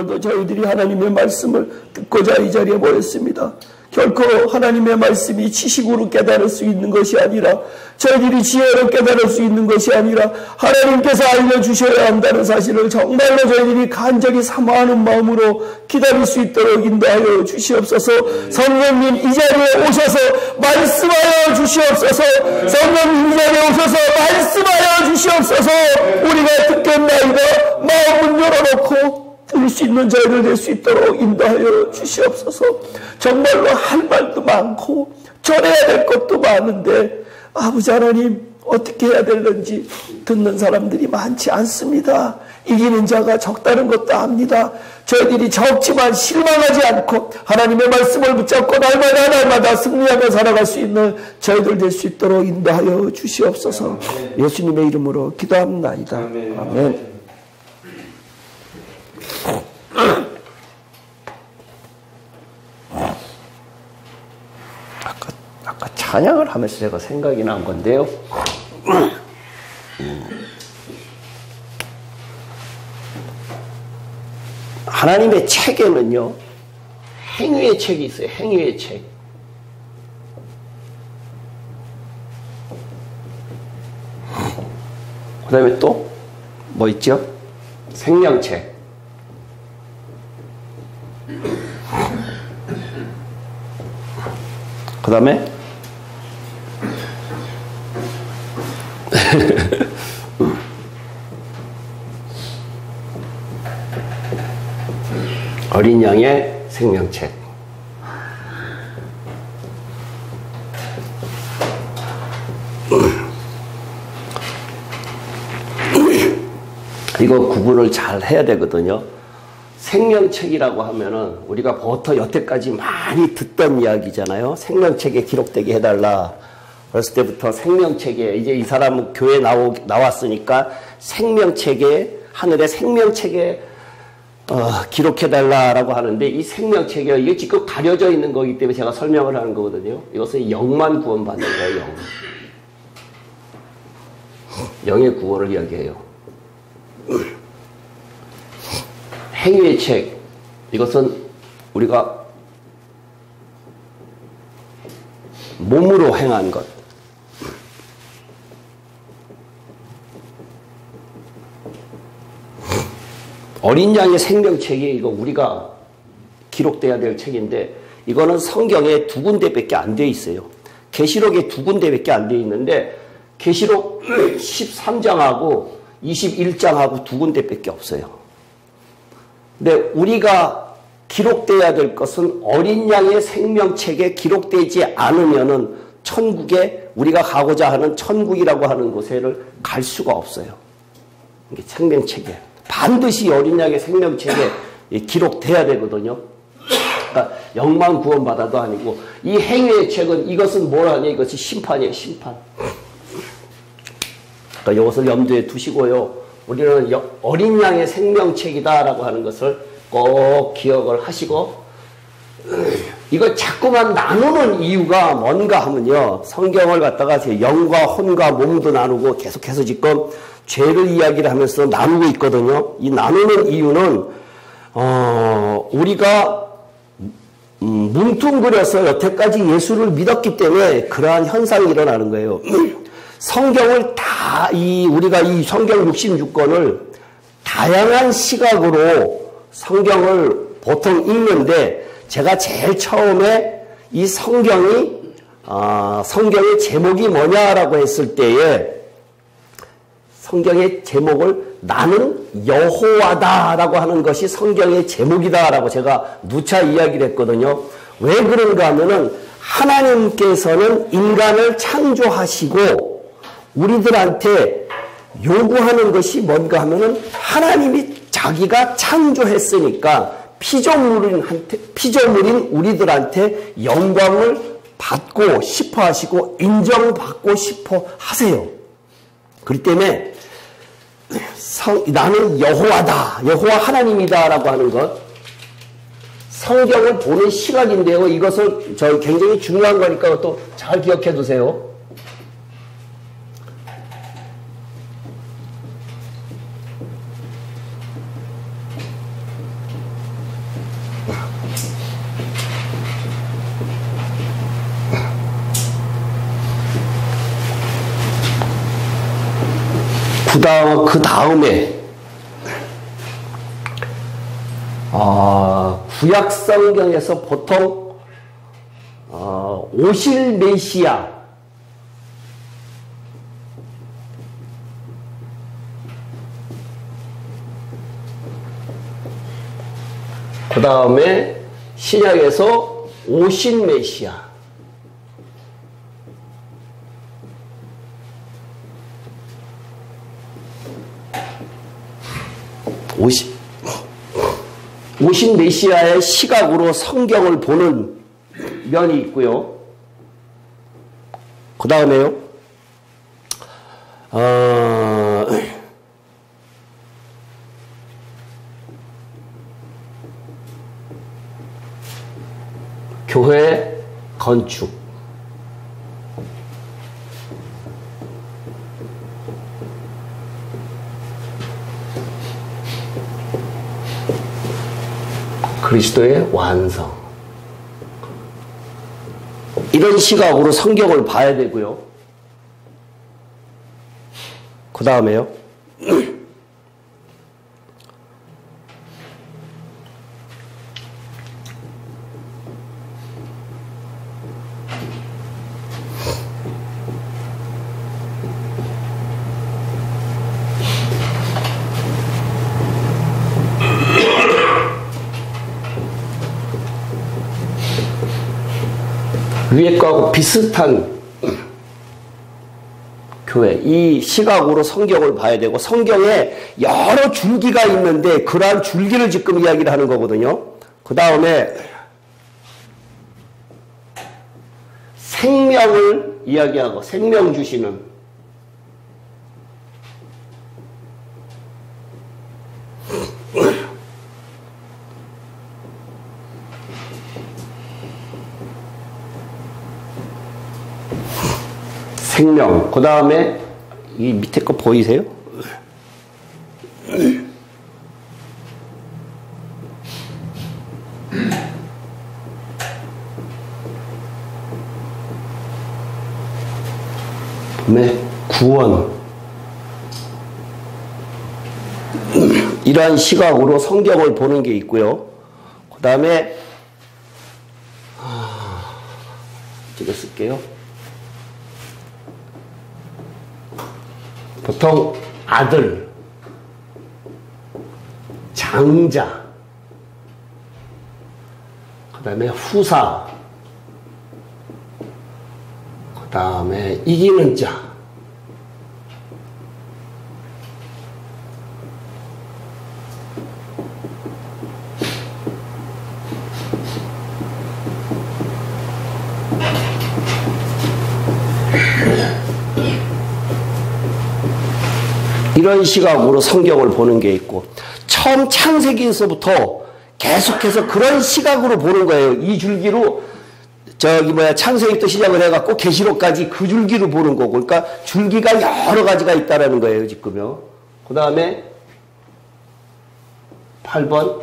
오늘도 저희들이 하나님의 말씀을 듣고자 이 자리에 모였습니다. 결코 하나님의 말씀이 지식으로 깨달을 수 있는 것이 아니라, 저희들이 지혜로 깨달을 수 있는 것이 아니라 하나님께서 알려주셔야 한다는 사실을 정말로 저희들이 간절히 사모하는 마음으로 기다릴 수 있도록 인도하여 주시옵소서. 성령님 이 자리에 오셔서 말씀하여 주시옵소서. 성령님 이 자리에 오셔서 말씀하여 주시옵소서. 우리가 듣겠나이다. 마음을 열어놓고 들을 수 있는 저희를 될 수 있도록 인도하여 주시옵소서. 정말로 할 말도 많고 전해야 될 것도 많은데 아버지 하나님 어떻게 해야 되는지 듣는 사람들이 많지 않습니다. 이기는 자가 적다는 것도 압니다. 저희들이 적지만 실망하지 않고 하나님의 말씀을 붙잡고 날마다 승리하며 살아갈 수 있는 저희들 될 수 있도록 인도하여 주시옵소서. 예수님의 이름으로 기도합니다. 아멘. 아까 찬양을 하면서 제가 생각이 난 건데요. 하나님의 책에는요, 행위의 책이 있어요. 행위의 책. 그 다음에 또 뭐 있죠? 생명책. 그 다음에 어린 양의 생명책. 이거 구분을 잘 해야 되거든요. 생명책이라고 하면은 우리가 보통 여태까지 많이 듣던 이야기잖아요. 생명책에 기록되게 해달라. 어렸을 때부터 생명책에, 이제 이 사람은 교회 나왔으니까 생명책에, 하늘의 생명책에 기록해달라라고 하는데, 이 생명책이요, 이게 지금 가려져 있는 거기 때문에 제가 설명을 하는 거거든요. 이것은 영만 구원받는 거예요, 영. 영의 구원을 이야기해요. 행위의 책, 이것은 우리가 몸으로 행한 것. 어린 양의 생명책이 이거 우리가 기록돼야 될 책인데, 이거는 성경에 2군데밖에 안 돼 있어요. 계시록에 2군데밖에 안 돼 있는데, 계시록 13장하고 21장하고 2군데밖에 없어요. 근데 우리가 기록돼야 될 것은 어린 양의 생명책에 기록되지 않으면은 천국에, 우리가 가고자 하는 천국이라고 하는 곳에를 갈 수가 없어요. 이게 생명책에 반드시 어린 양의 생명책에 기록돼야 되거든요. 그러니까 영만 구원받아도 아니고, 이 행위의 책은, 이것은 뭐라냐, 이것이 심판이에요. 심판. 그러니까 이것을 염두에 두시고요, 우리는 어린 양의 생명책이다라고 하는 것을 꼭 기억을 하시고, 이거 자꾸만 나누는 이유가 뭔가 하면요, 성경을 갖다가 영과 혼과 몸도 나누고 계속해서 지금 죄를 이야기를 하면서 나누고 있거든요. 이 나누는 이유는 우리가 뭉뚱그려서 여태까지 예수를 믿었기 때문에 그러한 현상이 일어나는 거예요. 성경을 우리가 이 성경 66권을 다양한 시각으로 성경을 보통 읽는데, 제가 제일 처음에 이 성경의 제목이 뭐냐라고 했을 때에, 성경의 제목을 나는 여호와다라고 하는 것이 성경의 제목이다라고 제가 누차 이야기를 했거든요. 왜 그런가 하면은, 하나님께서는 인간을 창조하시고 우리들한테 요구하는 것이 뭔가 하면은, 하나님이 자기가 창조했으니까 피조물인 우리들한테 영광을 받고 싶어 하시고 인정받고 싶어 하세요. 그렇기 때문에 나는 여호와다, 여호와 하나님이다 라고 하는 것, 성경을 보는 시각인데요. 이것을 굉장히 중요한 거니까 또 잘 기억해 두세요. 그 다음에 구약 성경에서 보통 오실 메시아, 그 다음에 신약에서 오신 메시아, 오신 메시아의 시각으로 성경을 보는 면이 있고요. 그 다음에요. 교회 건축. 그리스도의 완성. 이런 시각으로 성경을 봐야 되고요. 그 다음에요. 위에 거하고 비슷한 교회, 이 시각으로 성경을 봐야 되고, 성경에 여러 줄기가 있는데 그러한 줄기를 지금 이야기를 하는 거거든요. 그 다음에 생명을 이야기하고, 생명 주시는 생명. 그 다음에 이 밑에 거 보이세요? 네, 구원. 이러한 시각으로 성경을 보는 게 있고요. 그 다음에 이거 쓸게요. 보통 아들, 장자, 그 다음에 후사, 그 다음에 이기는 자, 이런 시각으로 성경을 보는 게 있고, 처음 창세기에서부터 계속해서 그런 시각으로 보는 거예요. 이 줄기로 창세기부터 시작을 해갖고 계시록까지 그 줄기로 보는 거고, 그러니까 줄기가 여러 가지가 있다라는 거예요, 지금요. 그 다음에 8번.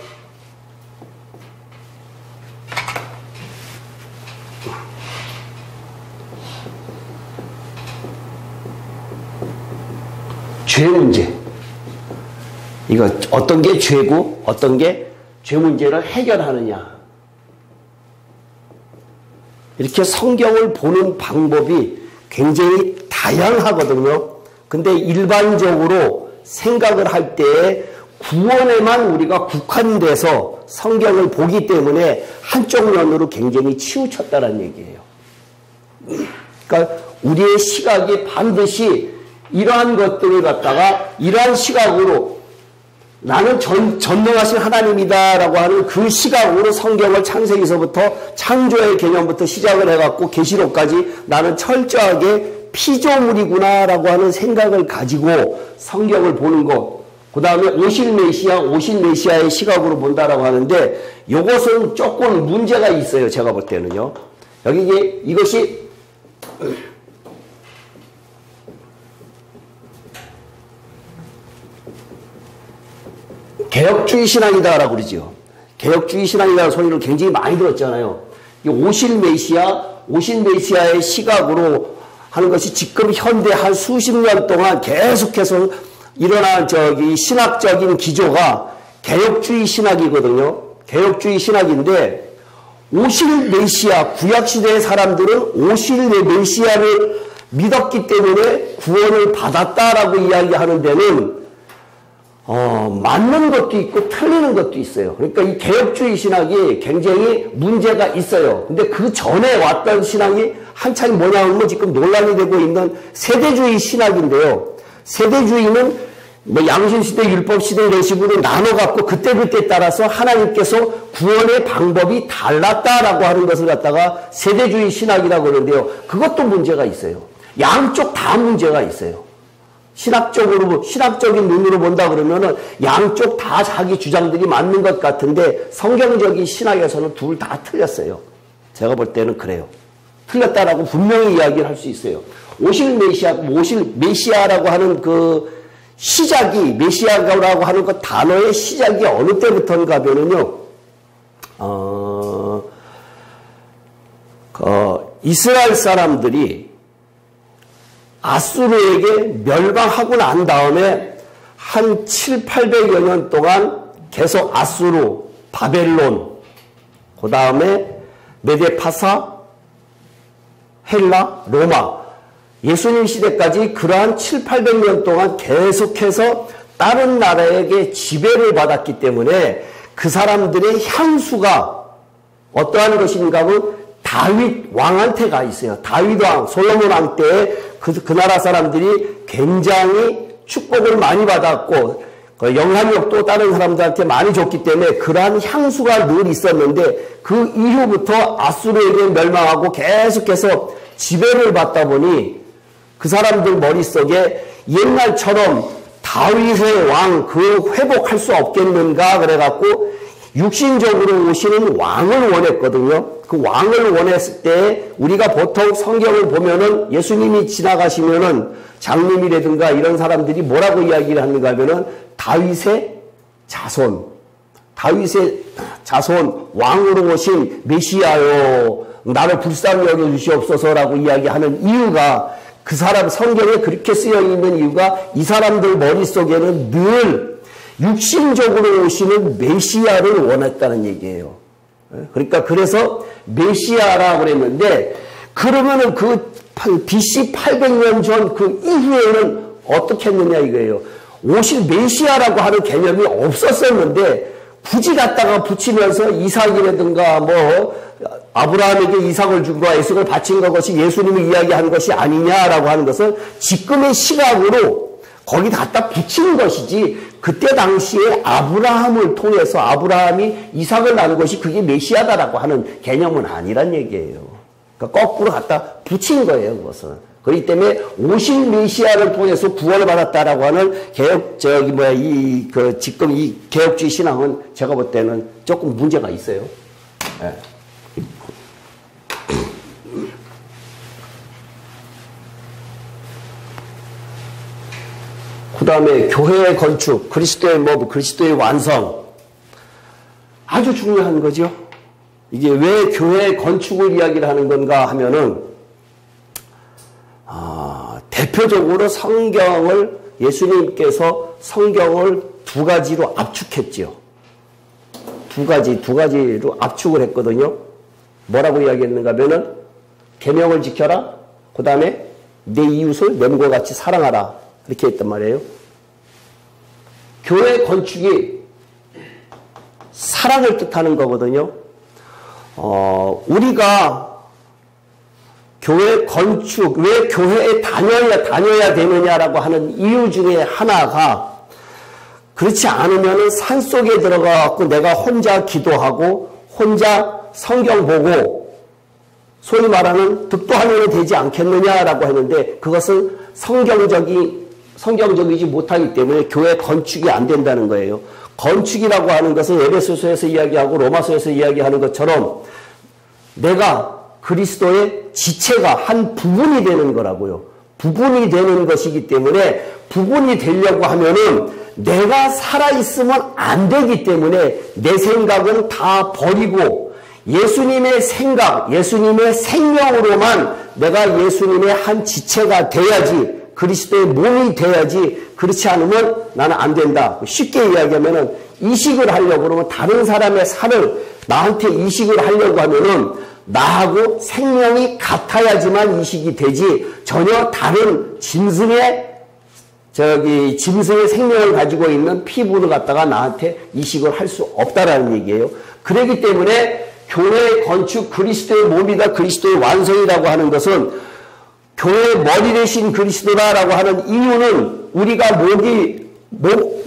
죄 문제. 이거 어떤 게 죄고 어떤 게 죄 문제를 해결하느냐. 이렇게 성경을 보는 방법이 굉장히 다양하거든요. 근데 일반적으로 생각을 할 때 구원에만 우리가 국한돼서 성경을 보기 때문에 한쪽 면으로 굉장히 치우쳤다는 얘기예요. 그러니까 우리의 시각이 반드시 이러한 것들을 갖다가 이러한 시각으로 나는 전능하신 하나님이다 라고 하는 그 시각으로 성경을 창세기서부터 창조의 개념부터 시작을 해갖고 계시록까지 나는 철저하게 피조물이구나 라고 하는 생각을 가지고 성경을 보는 것. 그 다음에 오신 메시아의 시각으로 본다라고 하는데, 이것은 조금 문제가 있어요. 제가 볼 때는요. 여기 이것이 개혁주의 신앙이다라고 그러죠. 개혁주의 신앙이라는 소리를 굉장히 많이 들었잖아요. 이 오신 메시아의 시각으로 하는 것이 지금 현대 한 수십 년 동안 계속해서 일어난 신학적인 기조가 개혁주의 신학이거든요. 개혁주의 신학인데 오실 메시아, 구약시대의 사람들은 오실 메시아를 믿었기 때문에 구원을 받았다라고 이야기하는 데는 맞는 것도 있고 틀리는 것도 있어요. 그러니까 이 개혁주의 신학이 굉장히 문제가 있어요. 근데 그 전에 왔던 신학이 한창 뭐냐면 지금 논란이 되고 있는 세대주의 신학인데요. 세대주의는 양신시대, 율법시대 이런 식으로 나눠갖고 그때그때 따라서 하나님께서 구원의 방법이 달랐다라고 하는 것을 갖다가 세대주의 신학이라고 그러는데요. 그것도 문제가 있어요. 양쪽 다 문제가 있어요. 신학적인 눈으로 본다 그러면은 양쪽 다 자기 주장들이 맞는 것 같은데 성경적인 신학에서는 둘 다 틀렸어요. 제가 볼 때는 그래요. 틀렸다라고 분명히 이야기를 할 수 있어요. 오실 메시아라고 하는 그 시작이, 메시아라고 하는 그 단어의 시작이 어느 때부터인가 하면은요, 이스라엘 사람들이 아수르에게 멸망하고 난 다음에 한 700~800여 년 동안 계속 아수르, 바벨론, 그 다음에 메데파사, 헬라, 로마, 예수님 시대까지 그러한 700~800년 동안 계속해서 다른 나라에게 지배를 받았기 때문에 그 사람들의 향수가 어떠한 것인가 하면 다윗 왕한테 가 있어요. 다윗 왕, 솔로몬 왕 때에 그 나라 사람들이 굉장히 축복을 많이 받았고 영향력도 다른 사람들한테 많이 줬기 때문에 그러한 향수가 늘 있었는데 그 이후부터 아수르에게 멸망하고 계속해서 지배를 받다 보니 그 사람들 머릿속에 옛날처럼 다윗의 왕 그 회복할 수 없겠는가 그래갖고 육신적으로 오시는 왕을 원했거든요. 그 왕을 원했을 때 우리가 보통 성경을 보면은 예수님이 지나가시면은 장님이라든가 이런 사람들이 뭐라고 이야기를 하는가 하면은 다윗의 자손 왕으로 오신 메시아요 나를 불쌍히 여겨 주시옵소서라고 이야기하는 이유가 그 사람 성경에 그렇게 쓰여 있는 이유가 이 사람들 머릿속에는 늘 육신적으로 오시는 메시아를 원했다는 얘기예요. 그러니까 그래서 메시아라고 그랬는데 그러면은 그 BC 800년 전 그 이후에는 어떻게 했느냐 이거예요. 오실 메시아라고 하는 개념이 없었었는데 굳이 갖다가 붙이면서 이삭이라든가 아브라함에게 이삭을 준 거와 에색을 바친 것이 예수님이 이야기한 것이 아니냐라고 하는 것은 지금의 시각으로 거기 갖다 붙이는 것이지 그때 당시에 아브라함을 통해서 아브라함이 이삭을 낳은 것이 그게 메시아다라고 하는 개념은 아니란 얘기예요. 그러니까 거꾸로 갖다 붙인 거예요, 그것은. 그렇기 때문에 오실 메시아를 통해서 구원을 받았다라고 하는 지금 이 개혁주의 신앙은 제가 볼 때는 조금 문제가 있어요. 네. 그 다음에 교회의 건축, 그리스도의 완성. 아주 중요한 거죠. 이게 왜 교회의 건축을 이야기를 하는 건가 하면은, 대표적으로 예수님께서 성경을 두 가지로 압축했지요. 두 가지로 압축을 했거든요. 뭐라고 이야기했는가 하면은, 계명을 지켜라. 그 다음에 내 이웃을 내 몸과 같이 사랑하라. 이렇게 했단 말이에요. 교회 건축이 사랑을 뜻하는 거거든요. 우리가 교회 건축, 왜 교회에 다녀야 되느냐라고 하는 이유 중에 하나가 그렇지 않으면 산속에 들어가서 내가 혼자 기도하고 혼자 성경 보고 소위 말하는 득도하면 되지 않겠느냐라고 했는데 그것은 성경적이지 못하기 때문에 교회 건축이 안 된다는 거예요. 건축이라고 하는 것은 에베소서에서 이야기하고 로마서에서 이야기하는 것처럼 내가 그리스도의 지체가 한 부분이 되는 거라고요. 부분이 되는 것이기 때문에 부분이 되려고 하면은 내가 살아있으면 안 되기 때문에 내 생각은 다 버리고 예수님의 생각, 예수님의 생명으로만 내가 예수님의 한 지체가 돼야지 그리스도의 몸이 돼야지 그렇지 않으면 나는 안 된다. 쉽게 이야기하면은 이식을 하려고 그러면 다른 사람의 살을 나한테 이식을 하려고 하면은 나하고 생명이 같아야지만 이식이 되지 전혀 다른 짐승의 생명을 가지고 있는 피부를 갖다가 나한테 이식을 할 수 없다라는 얘기예요. 그렇기 때문에 교회의 건축 그리스도의 몸이다 그리스도의 완성이라고 하는 것은 교회의 머리 대신 그리스도다라고 하는 이유는 우리가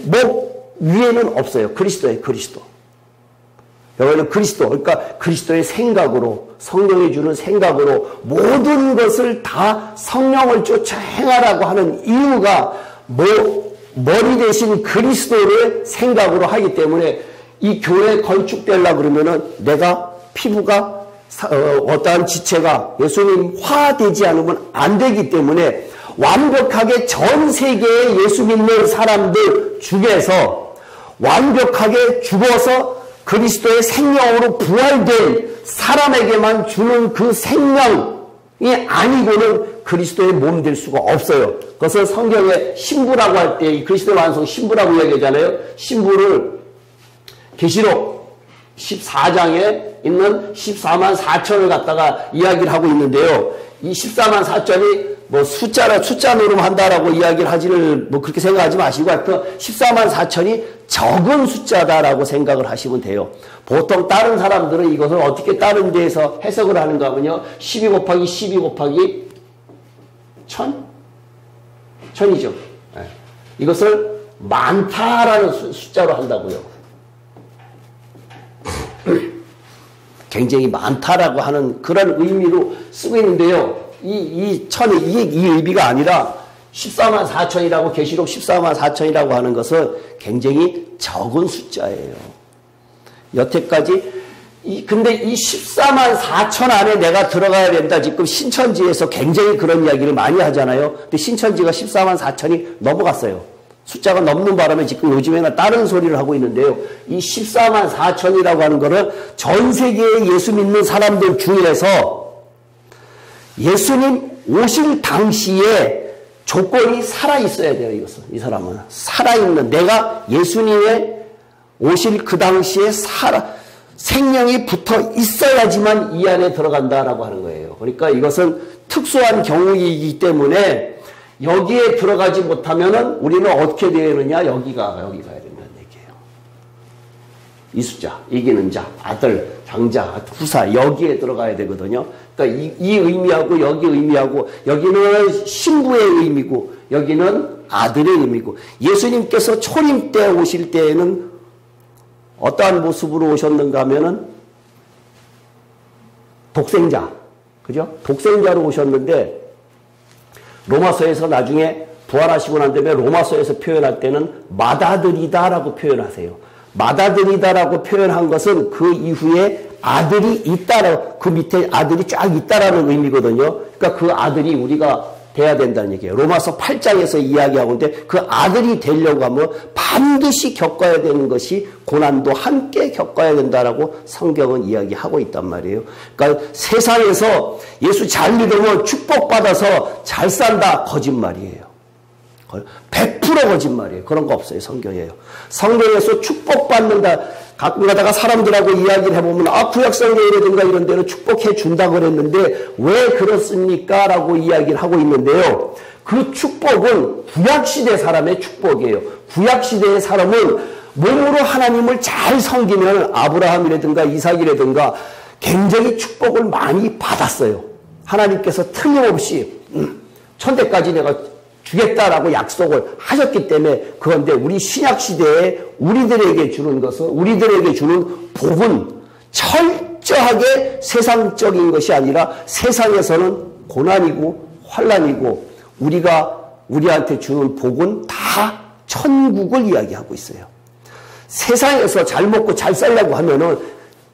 목 위에는 없어요. 그리스도의 그리스도. 여기는 그리스도, 그러니까 그리스도의 생각으로 성령이 주는 생각으로 모든 것을 다 성령을 쫓아 행하라고 하는 이유가 머리 대신 그리스도의 생각으로 하기 때문에 이 교회 건축되려고 그러면은 내가 피부가 어떠한 지체가 예수님화되지 않으면 안 되기 때문에 완벽하게 전 세계의 예수 믿는 사람들 중에서 완벽하게 죽어서 그리스도의 생명으로 부활된 사람에게만 주는 그 생명이 아니고는 그리스도의 몸 될 수가 없어요. 그것을 성경에 신부라고 할 때 그리스도의 완성 신부라고 이야기하잖아요. 신부를 계시록 14장에 있는 14만 4천을 갖다가 이야기를 하고 있는데요. 이 14만 4천이 뭐 숫자 노름한다라고 이야기를 하지를 뭐 그렇게 생각하지 마시고 하여튼 14만 4천이 적은 숫자다라고 생각을 하시면 돼요. 보통 다른 사람들은 이것을 어떻게 다른 데에서 해석을 하는가 하면요. 12 곱하기 12 곱하기 1000이죠. 네. 이것을 많다라는 숫자로 한다고요. 굉장히 많다라고 하는 그런 의미로 쓰고 있는데요. 이 의미가 아니라 14만 4천이라고 계시록 14만 4천이라고 하는 것은 굉장히 적은 숫자예요. 여태까지 근데 이 14만 4천 안에 내가 들어가야 된다. 지금 신천지에서 굉장히 그런 이야기를 많이 하잖아요. 근데 신천지가 14만 4천이 넘어갔어요. 숫자가 넘는 바람에 지금 요즘에는 다른 소리를 하고 있는데요. 이 14만 4천이라고 하는 거는 전 세계에 예수 믿는 사람들 중에서 예수님 오실 당시에 조건이 살아있어야 돼요. 이것은. 이 사람은. 살아있는 내가 예수님의 오실 그 당시에 생명이 붙어 있어야지만 이 안에 들어간다라고 하는 거예요. 그러니까 이것은 특수한 경우이기 때문에 여기에 들어가지 못하면은 우리는 어떻게 되느냐? 여기 가야 된다는 얘기예요. 이 숫자, 이기는 자, 아들, 장자, 후사 여기에 들어가야 되거든요. 그러니까 이 의미하고 여기 의미하고 여기는 신부의 의미고 여기는 아들의 의미고 예수님께서 초림 때 오실 때에는 어떠한 모습으로 오셨는가 하면은 독생자, 그죠? 독생자로 오셨는데 로마서에서 나중에 부활하시고 난 다음에 로마서에서 표현할 때는 맏아들이다라고 표현하세요. 맏아들이다라고 표현한 것은 그 이후에 아들이 있다라고 그 밑에 아들이 쫙 있다라는 의미거든요. 그러니까 그 아들이 우리가 돼야 된다는 얘기예요. 로마서 8장에서 이야기하고 있는데 그 아들이 되려고 하면 반드시 겪어야 되는 것이 고난도 함께 겪어야 된다라고 성경은 이야기하고 있단 말이에요. 그러니까 세상에서 예수 잘 믿으면 축복받아서 잘 산다. 거짓말이에요. 100% 거짓말이에요. 그런 거 없어요. 성경이에요. 성경에서 축복받는다. 가끔 가다가 사람들하고 이야기를 해보면 구약성경이라든가 이런 데는 축복해 준다고 그랬는데 왜 그렇습니까? 라고 이야기를 하고 있는데요. 그 축복은 구약시대 사람의 축복이에요. 구약시대의 사람은 몸으로 하나님을 잘 섬기면 아브라함이라든가 이삭이라든가 굉장히 축복을 많이 받았어요. 하나님께서 틀림없이 천대까지 내가 주겠다라고 약속을 하셨기 때문에 그런데 우리 신약시대에 우리들에게 주는 것은 우리들에게 주는 복은 철저하게 세상적인 것이 아니라 세상에서는 고난이고 환난이고 우리한테 주는 복은 다 천국을 이야기하고 있어요. 세상에서 잘 먹고 잘 살려고 하면은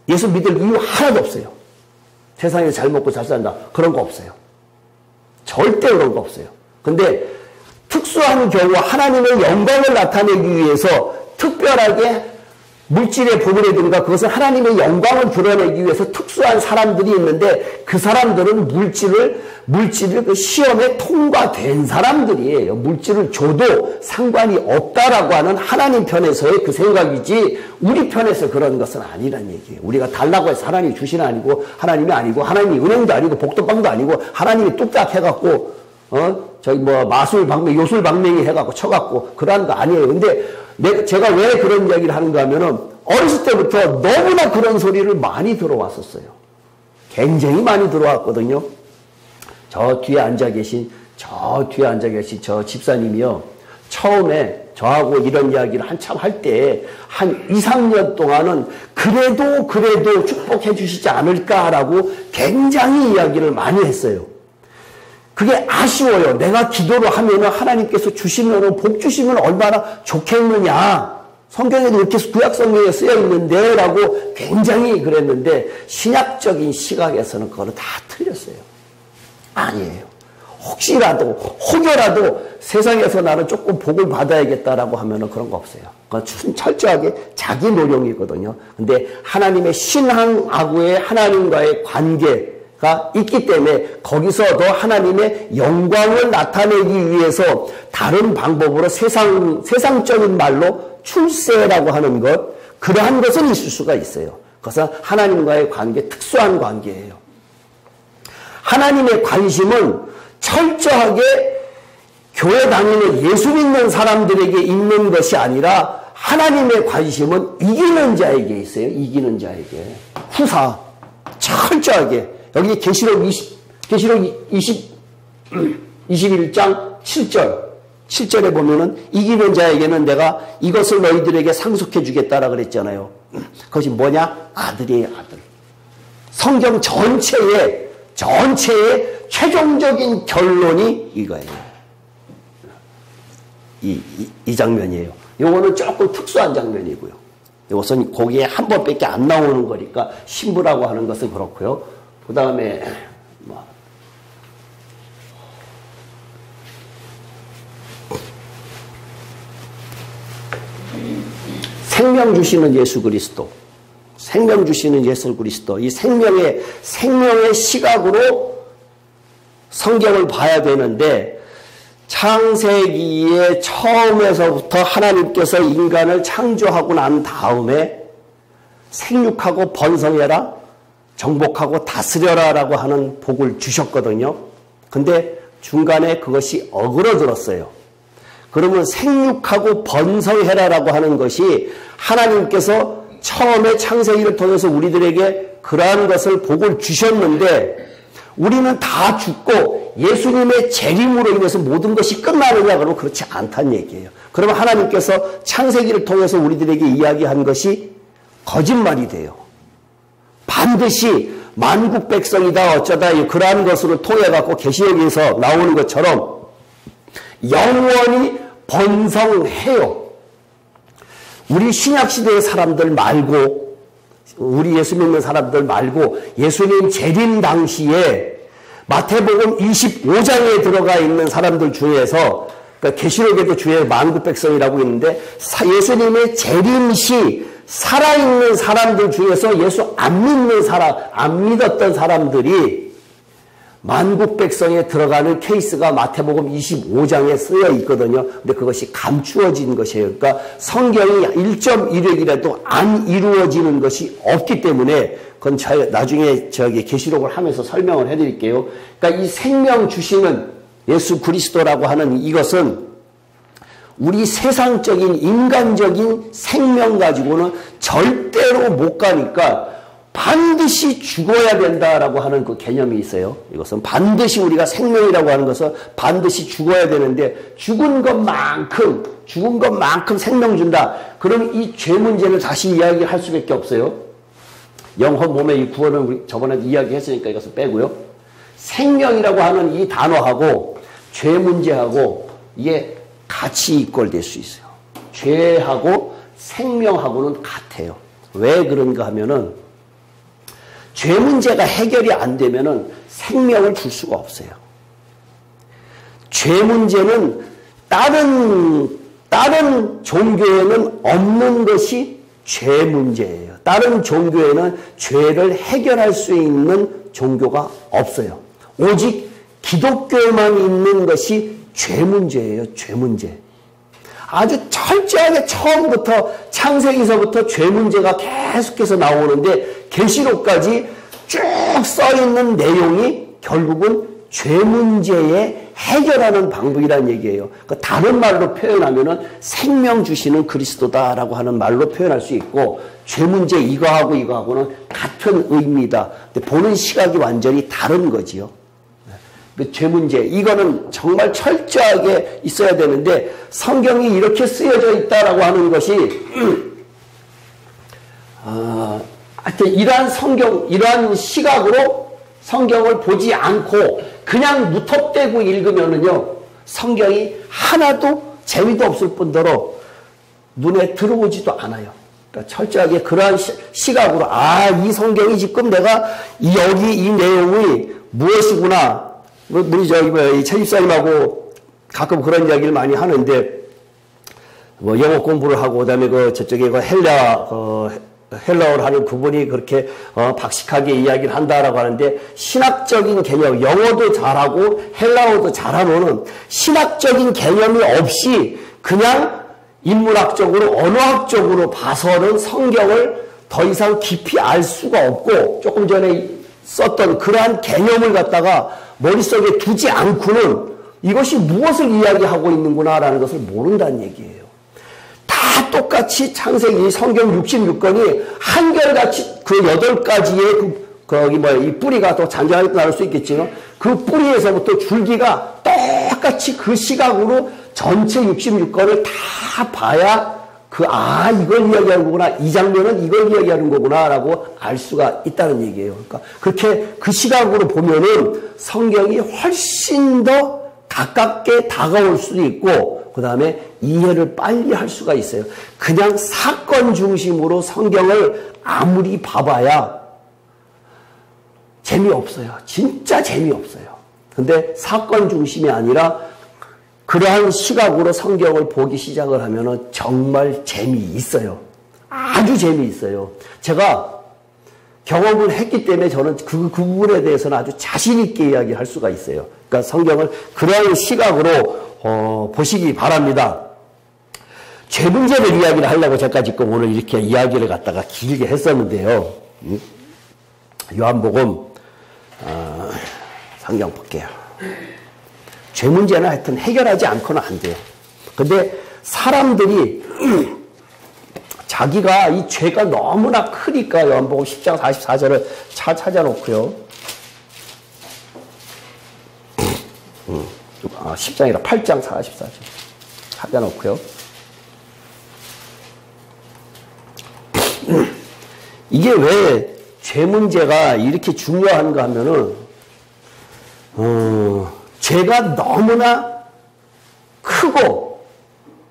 예수 믿을 이유 하나도 없어요. 세상에서 잘 먹고 잘 산다. 그런 거 없어요. 절대 그런 거 없어요. 근데 특수한 경우 하나님의 영광을 나타내기 위해서 특별하게 물질의 보물이든가 그것은 하나님의 영광을 드러내기 위해서 특수한 사람들이 있는데 그 사람들은 물질을 그 시험에 통과된 사람들이에요. 물질을 줘도 상관이 없다라고 하는 하나님 편에서의 그 생각이지 우리 편에서 그런 것은 아니란 얘기예요. 우리가 달라고 해서 하나님이 주시는 아니고 하나님이 아니고 하나님이 은행도 아니고 복덕방도 아니고 하나님이 뚝딱 해갖고 저기 뭐 마술방맹 요술방맹이 해갖고 쳐갖고 그러한 거 아니에요. 근데 제가 왜 그런 이야기를 하는가 하면은 어렸을 때부터 너무나 그런 소리를 많이 들어왔었어요. 굉장히 많이 들어왔거든요. 저 뒤에 앉아 계신 저 집사님이요. 처음에 저하고 이런 이야기를 한참 할 때 한 2, 3년 동안은 그래도 축복해 주시지 않을까라고 굉장히 이야기를 많이 했어요. 그게 아쉬워요. 내가 기도를 하면은 하나님께서 주시면은 복 주시면 얼마나 좋겠느냐. 성경에도 이렇게 구약 성경에 쓰여 있는데 라고 굉장히 그랬는데 신약적인 시각에서는 그거는 다 틀렸어요. 아니에요. 혹여라도 세상에서 나는 조금 복을 받아야겠다라고 하면은 그런 거 없어요. 그건 철저하게 자기 노력이거든요. 근데 하나님의 신앙하고의 하나님과의 관계가 있기 때문에 거기서도 하나님의 영광을 나타내기 위해서 다른 방법으로 세상적인 말로 출세라고 하는 것, 그러한 것은 있을 수가 있어요. 그것은 하나님과의 관계, 특수한 관계예요. 하나님의 관심은 철저하게 교회 다니는 예수 믿는 사람들에게 있는 것이 아니라 하나님의 관심은 이기는 자에게 있어요. 이기는 자에게. 후사. 철저하게. 여기 계시록 21장 7절에 보면은 이기는 자에게는 내가 이것을 너희들에게 상속해 주겠다라 그랬잖아요. 그것이 뭐냐? 아들이에요, 아들. 성경 전체의 최종적인 결론이 이거예요. 이 장면이에요. 요거는 조금 특수한 장면이고요. 이것은 거기에 한 번밖에 안 나오는 거니까 신부라고 하는 것은 그렇고요. 그 다음에 생명 주시는 예수 그리스도, 생명 주시는 예수 그리스도, 이 생명의 시각으로 성경을 봐야 되는데, 창세기의 처음에서부터 하나님께서 인간을 창조하고 난 다음에 생육하고 번성해라, 정복하고 다스려라 라고 하는 복을 주셨거든요. 근데 중간에 그것이 어그러들었어요. 그러면 생육하고 번성해라라고 하는 것이 하나님께서 처음에 창세기를 통해서 우리들에게 그러한 것을 복을 주셨는데 우리는 다 죽고 예수님의 재림으로 인해서 모든 것이 끝나느냐 그러면 그렇지 않다는 얘기예요. 그러면 하나님께서 창세기를 통해서 우리들에게 이야기한 것이 거짓말이 돼요. 반드시 만국 백성이다 어쩌다 그러한 것으로 통해 갖고 계시록에서 나오는 것처럼 영원히 번성해요. 우리 신약시대의 사람들 말고, 우리 예수 믿는 사람들 말고 예수님 재림 당시에 마태복음 25장에 들어가 있는 사람들 중에서, 그러니까 계시록에도 주에 만국 백성이라고 있는데 예수님의 재림 시 살아있는 사람들 중에서 예수 안 믿었던 사람들이 만국 백성에 들어가는 케이스가 마태복음 25장에 쓰여 있거든요. 근데 그것이 감추어진 것이에요. 그러니까 성경이 1.1핵이라도 안 이루어지는 것이 없기 때문에 그건 나중에 계시록을 하면서 설명을 해드릴게요. 그러니까 이 생명 주시는 예수 그리스도라고 하는 이것은 우리 세상적인 인간적인 생명 가지고는 절대로 못 가니까 반드시 죽어야 된다라고 하는 그 개념이 있어요. 이것은 반드시 우리가 생명이라고 하는 것은 반드시 죽어야 되는데 죽은 것만큼 생명 준다. 그러면 이 죄 문제를 다시 이야기할 수밖에 없어요. 영혼 몸의 이 구원을 우리 저번에 이야기했으니까 이것을 빼고요. 생명이라고 하는 이 단어하고 죄 문제하고 이게 같이 이꼴될 수 있어요. 죄하고 생명하고는 같아요. 왜 그런가 하면은 죄 문제가 해결이 안 되면은 생명을 줄 수가 없어요. 죄 문제는 다른 종교에는 없는 것이 죄 문제예요. 다른 종교에는 죄를 해결할 수 있는 종교가 없어요. 오직 기독교에만 있는 것이 죄 문제예요. 죄 문제. 아주 철저하게 처음부터 창세기서부터 죄 문제가 계속해서 나오는데 계시록까지 쭉 써있는 내용이 결국은 죄 문제에 해결하는 방법이라는 얘기예요. 그러니까 다른 말로 표현하면은 생명 주시는 그리스도다라고 하는 말로 표현할 수 있고, 죄 문제 이거하고 이거하고는 같은 의미다. 근데 보는 시각이 완전히 다른 거지요. 죄 문제, 이거는 정말 철저하게 있어야 되는데, 성경이 이렇게 쓰여져 있다라고 하는 것이, 하여튼 이러한 시각으로 성경을 보지 않고 그냥 무턱대고 읽으면은요, 성경이 하나도 재미도 없을 뿐더러 눈에 들어오지도 않아요. 그러니까 철저하게 그러한 시각으로, 이 성경이 지금 내가 여기 이 내용이 무엇이구나. 우리 이 최집사님하고 가끔 그런 이야기를 많이 하는데, 영어 공부를 하고, 그다음에 저쪽에 헬라어를 하는 그분이 그렇게 박식하게 이야기를 한다라고 하는데, 신학적인 개념, 영어도 잘하고 헬라어도 잘하면은 신학적인 개념이 없이 그냥 인문학적으로 언어학적으로 봐서는 성경을 더 이상 깊이 알 수가 없고, 조금 전에 썼던 그러한 개념을 갖다가 머릿속에 두지 않고는 이것이 무엇을 이야기하고 있는구나라는 것을 모른다는 얘기예요. 다 똑같이 창세기 성경 66권이 한결같이 그 8가지의 이 뿌리가 또 잔잔하게 나올 수 있겠지만, 그 뿌리에서부터 줄기가 똑같이 그 시각으로 전체 66권을 다 봐야 이걸 이야기하는 거구나, 이 장면은 이걸 이야기하는 거구나 라고 알 수가 있다는 얘기예요. 그러니까 그렇게 그 시각으로 보면은 성경이 훨씬 더 가깝게 다가올 수도 있고, 그 다음에 이해를 빨리 할 수가 있어요. 그냥 사건 중심으로 성경을 아무리 봐봐야 재미없어요. 진짜 재미없어요. 근데 사건 중심이 아니라 그러한 시각으로 성경을 보기 시작을 하면은 정말 재미있어요. 아주 재미있어요. 제가 경험을 했기 때문에 저는 그 부분에 대해서는 아주 자신있게 이야기할 수가 있어요. 그러니까 성경을 그러한 시각으로 보시기 바랍니다. 죄 문제를 이야기를 하려고 제가 지금 오늘 이렇게 이야기를 갖다가 길게 했었는데요. 요한복음 성경 볼게요. 죄 문제는 하여튼 해결하지 않고는 안 돼요. 근데 사람들이 자기가 이 죄가 너무나 크니까 요한복음 10장 44절을 찾아놓고요. 10장이라 8장 44절 찾아놓고요. 이게 왜 죄 문제가 이렇게 중요한가 하면은, 죄가 너무나 크고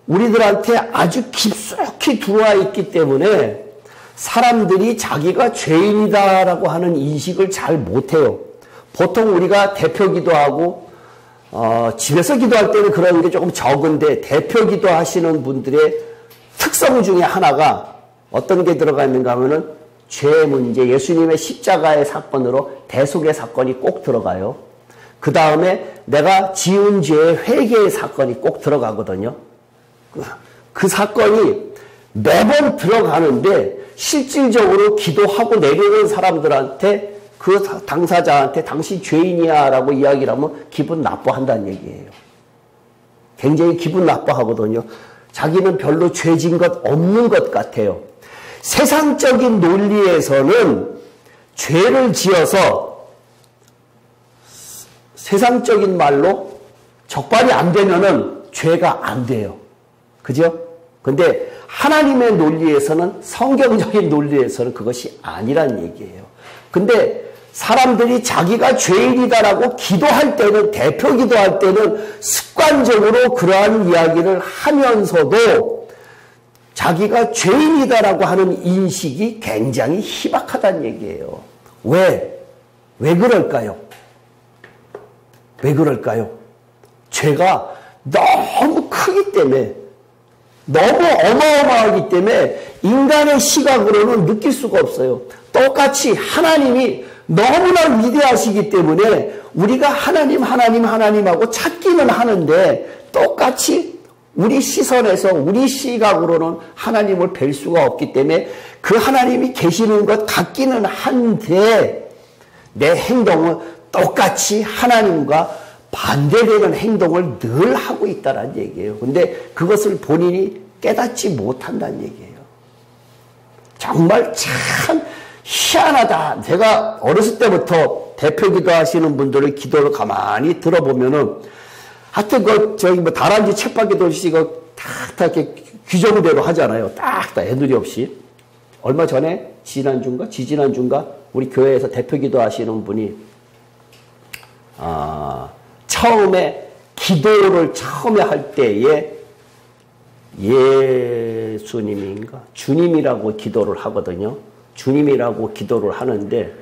우리들한테 아주 깊숙이 들어와 있기 때문에 사람들이 자기가 죄인이다라고 하는 인식을 잘 못해요. 보통 우리가 대표 기도하고 집에서 기도할 때는 그런 게 조금 적은데, 대표 기도하시는 분들의 특성 중에 하나가 어떤 게 들어가 있는가 하면은 죄 문제, 예수님의 십자가의 사건으로 대속의 사건이 꼭 들어가요. 그 다음에 내가 지은 죄의 회개의 사건이 꼭 들어가거든요. 그 사건이 매번 들어가는데 실질적으로 기도하고 내려오는 사람들한테, 그 당사자한테 당신 죄인이야 라고 이야기를 하면 기분 나빠한다는 얘기예요. 굉장히 기분 나빠하거든요. 자기는 별로 죄진 것 없는 것 같아요. 세상적인 논리에서는 죄를 지어서 세상적인 말로 적발이 안 되면은 죄가 안 돼요. 그죠? 근데 하나님의 논리에서는, 성경적인 논리에서는 그것이 아니란 얘기예요. 근데 사람들이 자기가 죄인이다라고 기도할 때는, 대표 기도할 때는 습관적으로 그러한 이야기를 하면서도 자기가 죄인이다라고 하는 인식이 굉장히 희박하다는 얘기예요. 왜 그럴까요? 왜 그럴까요? 죄가 너무 크기 때문에 너무 어마어마하기 때문에 인간의 시각으로는 느낄 수가 없어요. 똑같이 하나님이 너무나 위대하시기 때문에 우리가 하나님하고 찾기는 하는데 똑같이 우리 시선에서 우리 시각으로는 하나님을 뵐 수가 없기 때문에 그 하나님이 계시는 것 같기는 한데 내 행동은 똑같이 하나님과 반대되는 행동을 늘 하고 있다는 얘기예요. 근데 그것을 본인이 깨닫지 못한다는 얘기예요. 정말 참 희한하다. 제가 어렸을 때부터 대표 기도하시는 분들의 기도를 가만히 들어보면은 하여튼 저희 다람쥐 쳇바퀴 씨가 딱 이렇게 규정대로 하잖아요. 딱 애누리 없이. 얼마 전에 지지난주인가 우리 교회에서 대표 기도하시는 분이 처음에 기도를 처음에 할 때에 예수님인가 주님이라고 기도를 하거든요. 주님이라고 기도를 하는데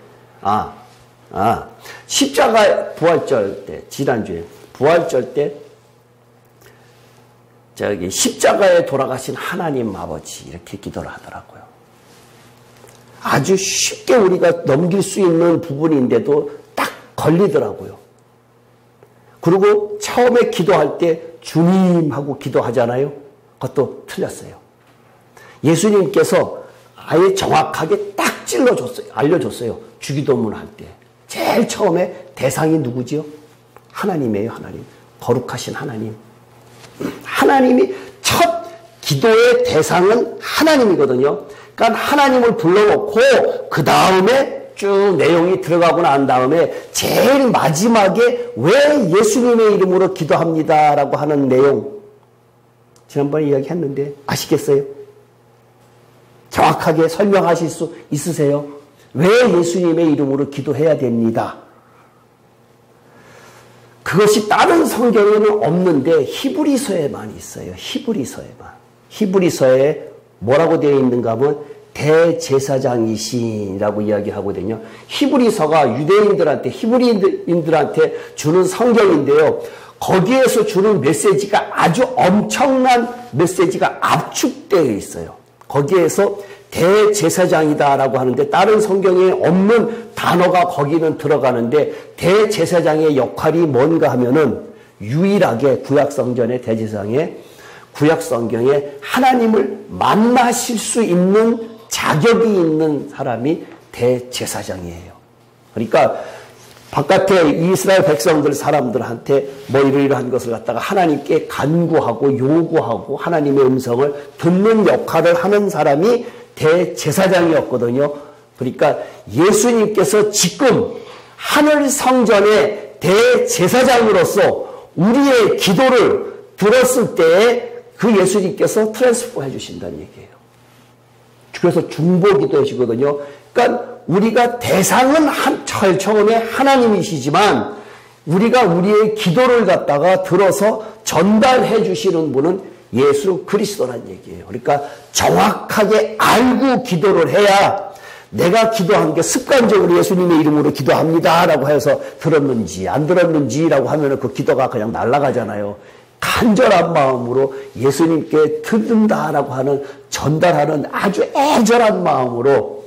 십자가 부활절 때 지난주에 부활절 때 십자가에 돌아가신 하나님 아버지 이렇게 기도를 하더라고요. 아주 쉽게 우리가 넘길 수 있는 부분인데도 딱 걸리더라고요. 그리고 처음에 기도할 때 주님하고 기도하잖아요. 그것도 틀렸어요. 예수님께서 아예 정확하게 딱 찔러줬어요. 알려줬어요. 주기도문 할 때. 제일 처음에 대상이 누구지요? 하나님이에요. 하나님. 거룩하신 하나님. 하나님이 첫 기도의 대상은 하나님이거든요. 그러니까 하나님을 불러놓고 그 다음에 쭉 내용이 들어가고 난 다음에 제일 마지막에 왜 예수님의 이름으로 기도합니다라고 하는 내용 지난번에 이야기했는데 아시겠어요? 정확하게 설명하실 수 있으세요? 왜 예수님의 이름으로 기도해야 됩니다. 그것이 다른 성경에는 없는데 히브리서에만 있어요. 히브리서에만. 히브리서에 뭐라고 되어 있는가 하면 대제사장이시라고 이야기하거든요. 히브리서가 유대인들한테 히브리인들한테 주는 성경인데요. 거기에서 주는 메시지가 아주 엄청난 메시지가 압축되어 있어요. 거기에서 대제사장이다라고 하는데 다른 성경에 없는 단어가 거기는 들어가는데 대제사장의 역할이 뭔가 하면은 유일하게 구약성전의 대제사장의 구약성경에 하나님을 만나실 수 있는 자격이 있는 사람이 대제사장이에요. 그러니까 바깥에 이스라엘 백성들 사람들한테 뭐 이러이러한 것을 갖다가 하나님께 간구하고 요구하고 하나님의 음성을 듣는 역할을 하는 사람이 대제사장이었거든요. 그러니까 예수님께서 지금 하늘 성전의 대제사장으로서 우리의 기도를 들었을 때에 그 예수님께서 트랜스포 해주신다는 얘기예요. 그래서 중보기도 하시거든요. 그러니까 우리가 대상은 처음에 하나님이시지만 우리가 우리의 기도를 갖다가 들어서 전달해 주시는 분은 예수 그리스도란 얘기예요. 그러니까 정확하게 알고 기도를 해야 내가 기도한 게 습관적으로 예수님의 이름으로 기도합니다라고 해서 들었는지 안 들었는지라고 하면 그 기도가 그냥 날아가잖아요. 간절한 마음으로 예수님께 듣는다라고 하는 전달하는 아주 애절한 마음으로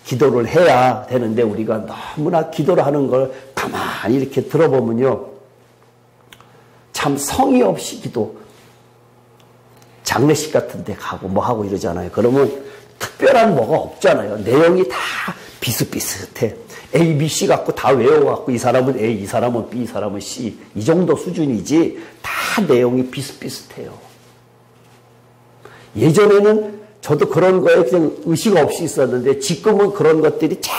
기도를 해야 되는데 우리가 너무나 기도를 하는 걸 가만히 이렇게 들어보면요. 참 성의 없이 기도. 장례식 같은 데 가고 뭐 하고 이러잖아요. 그러면 특별한 뭐가 없잖아요. 내용이 다 비슷비슷해. A, B, C 갖고 다 외워갖고 이 사람은 A, 이 사람은 B, 이 사람은 C 이 정도 수준이지 다 내용이 비슷비슷해요. 예전에는 저도 그런 거에 그냥 의식 없이 있었는데 지금은 그런 것들이 다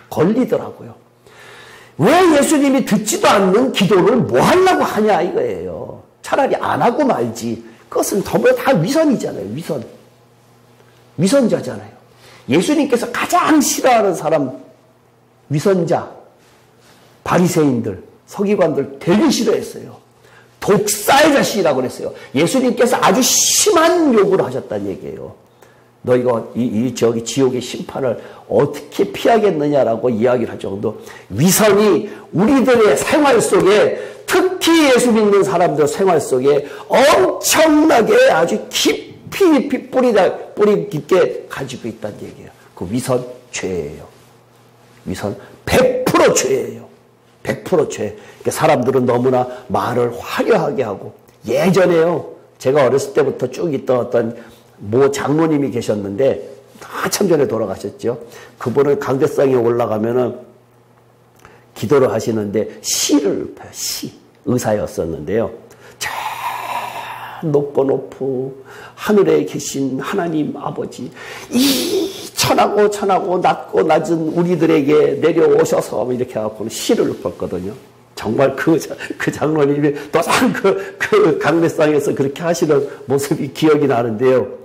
걸리더라고요. 왜 예수님이 듣지도 않는 기도를 뭐 하려고 하냐 이거예요. 차라리 안 하고 말지. 그것은 전부 다 위선이잖아요. 위선자잖아요. 예수님께서 가장 싫어하는 사람 위선자, 바리새인들, 서기관들 되게 싫어했어요. 독사의 자식이라고 그랬어요. 예수님께서 아주 심한 욕을 하셨다는 얘기예요. 너희가 저기 지옥의 심판을 어떻게 피하겠느냐라고 이야기를 할 정도 위선이 우리들의 생활 속에, 특히 예수 믿는 사람들 생활 속에 엄청나게 아주 깊이 뿌리 깊게 가지고 있다는 얘기예요. 그 위선 죄예요. 위선 100% 죄예요. 100% 죄. 그러니까 사람들은 너무나 말을 화려하게 하고, 예전에요, 제가 어렸을 때부터 쭉 있던 어떤 모 장로님이 계셨는데 한참 전에 돌아가셨죠. 그분은 강대상에 올라가면은 기도를 하시는데 시를 펴요. 시. 의사였었는데요. 저 높고 하늘에 계신 하나님 아버지, 이 천하고 낮고 낮은 우리들에게 내려오셔서 이렇게 해갖고는 시를 폈거든요. 정말 그 장로님이 또한 그 강대상에서 그렇게 하시는 모습이 기억이 나는데요.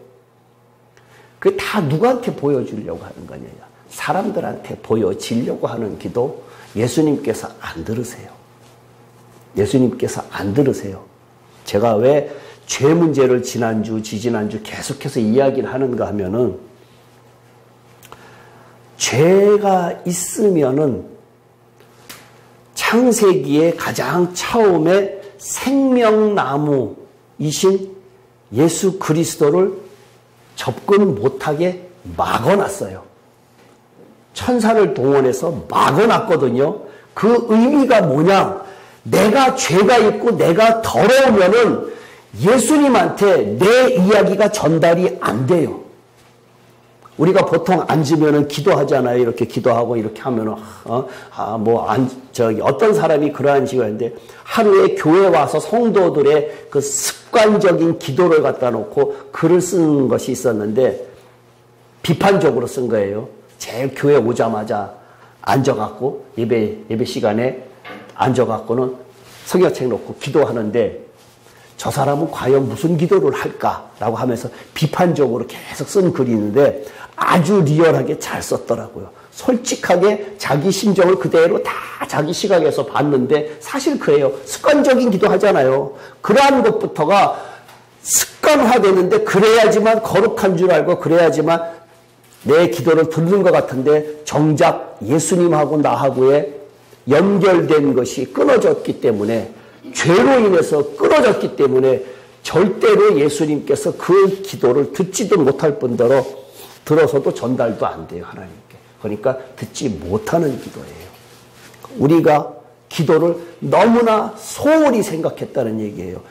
그 다 누구한테 보여주려고 하는 거냐? 사람들한테 보여지려고 하는 기도, 예수님께서 안 들으세요. 예수님께서 안 들으세요. 제가 왜 죄 문제를 지난주, 지지난주 계속해서 이야기를 하는가 하면은, 죄가 있으면은 창세기에 가장 처음에 생명나무이신 예수 그리스도를 접근 못하게 막아놨어요. 천사를 동원해서 막아놨거든요. 그 의미가 뭐냐? 내가 죄가 있고 내가 더러우면은 예수님한테 내 이야기가 전달이 안 돼요. 우리가 보통 앉으면은 기도하잖아요. 이렇게 기도하고 이렇게 하면은, 어떤 사람이 그러한 식으로 하는데, 하루에 교회 와서 성도들의 그 습관적인 기도를 갖다 놓고 글을 쓰는 것이 있었는데, 비판적으로 쓴 거예요. 제일 교회 오자마자 앉아갖고, 예배 시간에 앉아갖고는 성경책 놓고 기도하는데, 저 사람은 과연 무슨 기도를 할까라고 하면서 비판적으로 계속 쓴 글이 있는데 아주 리얼하게 잘 썼더라고요. 솔직하게 자기 심정을 그대로 다 자기 시각에서 봤는데 사실 그래요. 습관적인 기도 하잖아요. 그러한 것부터가 습관화되는데, 그래야지만 거룩한 줄 알고 그래야지만 내 기도를 듣는 것 같은데, 정작 예수님하고 나하고의 연결된 것이 끊어졌기 때문에, 죄로 인해서 끊어졌기 때문에 절대로 예수님께서 그 기도를 듣지도 못할 뿐더러 들어서도 전달도 안 돼요, 하나님께. 그러니까 듣지 못하는 기도예요. 우리가 기도를 너무나 소홀히 생각했다는 얘기예요.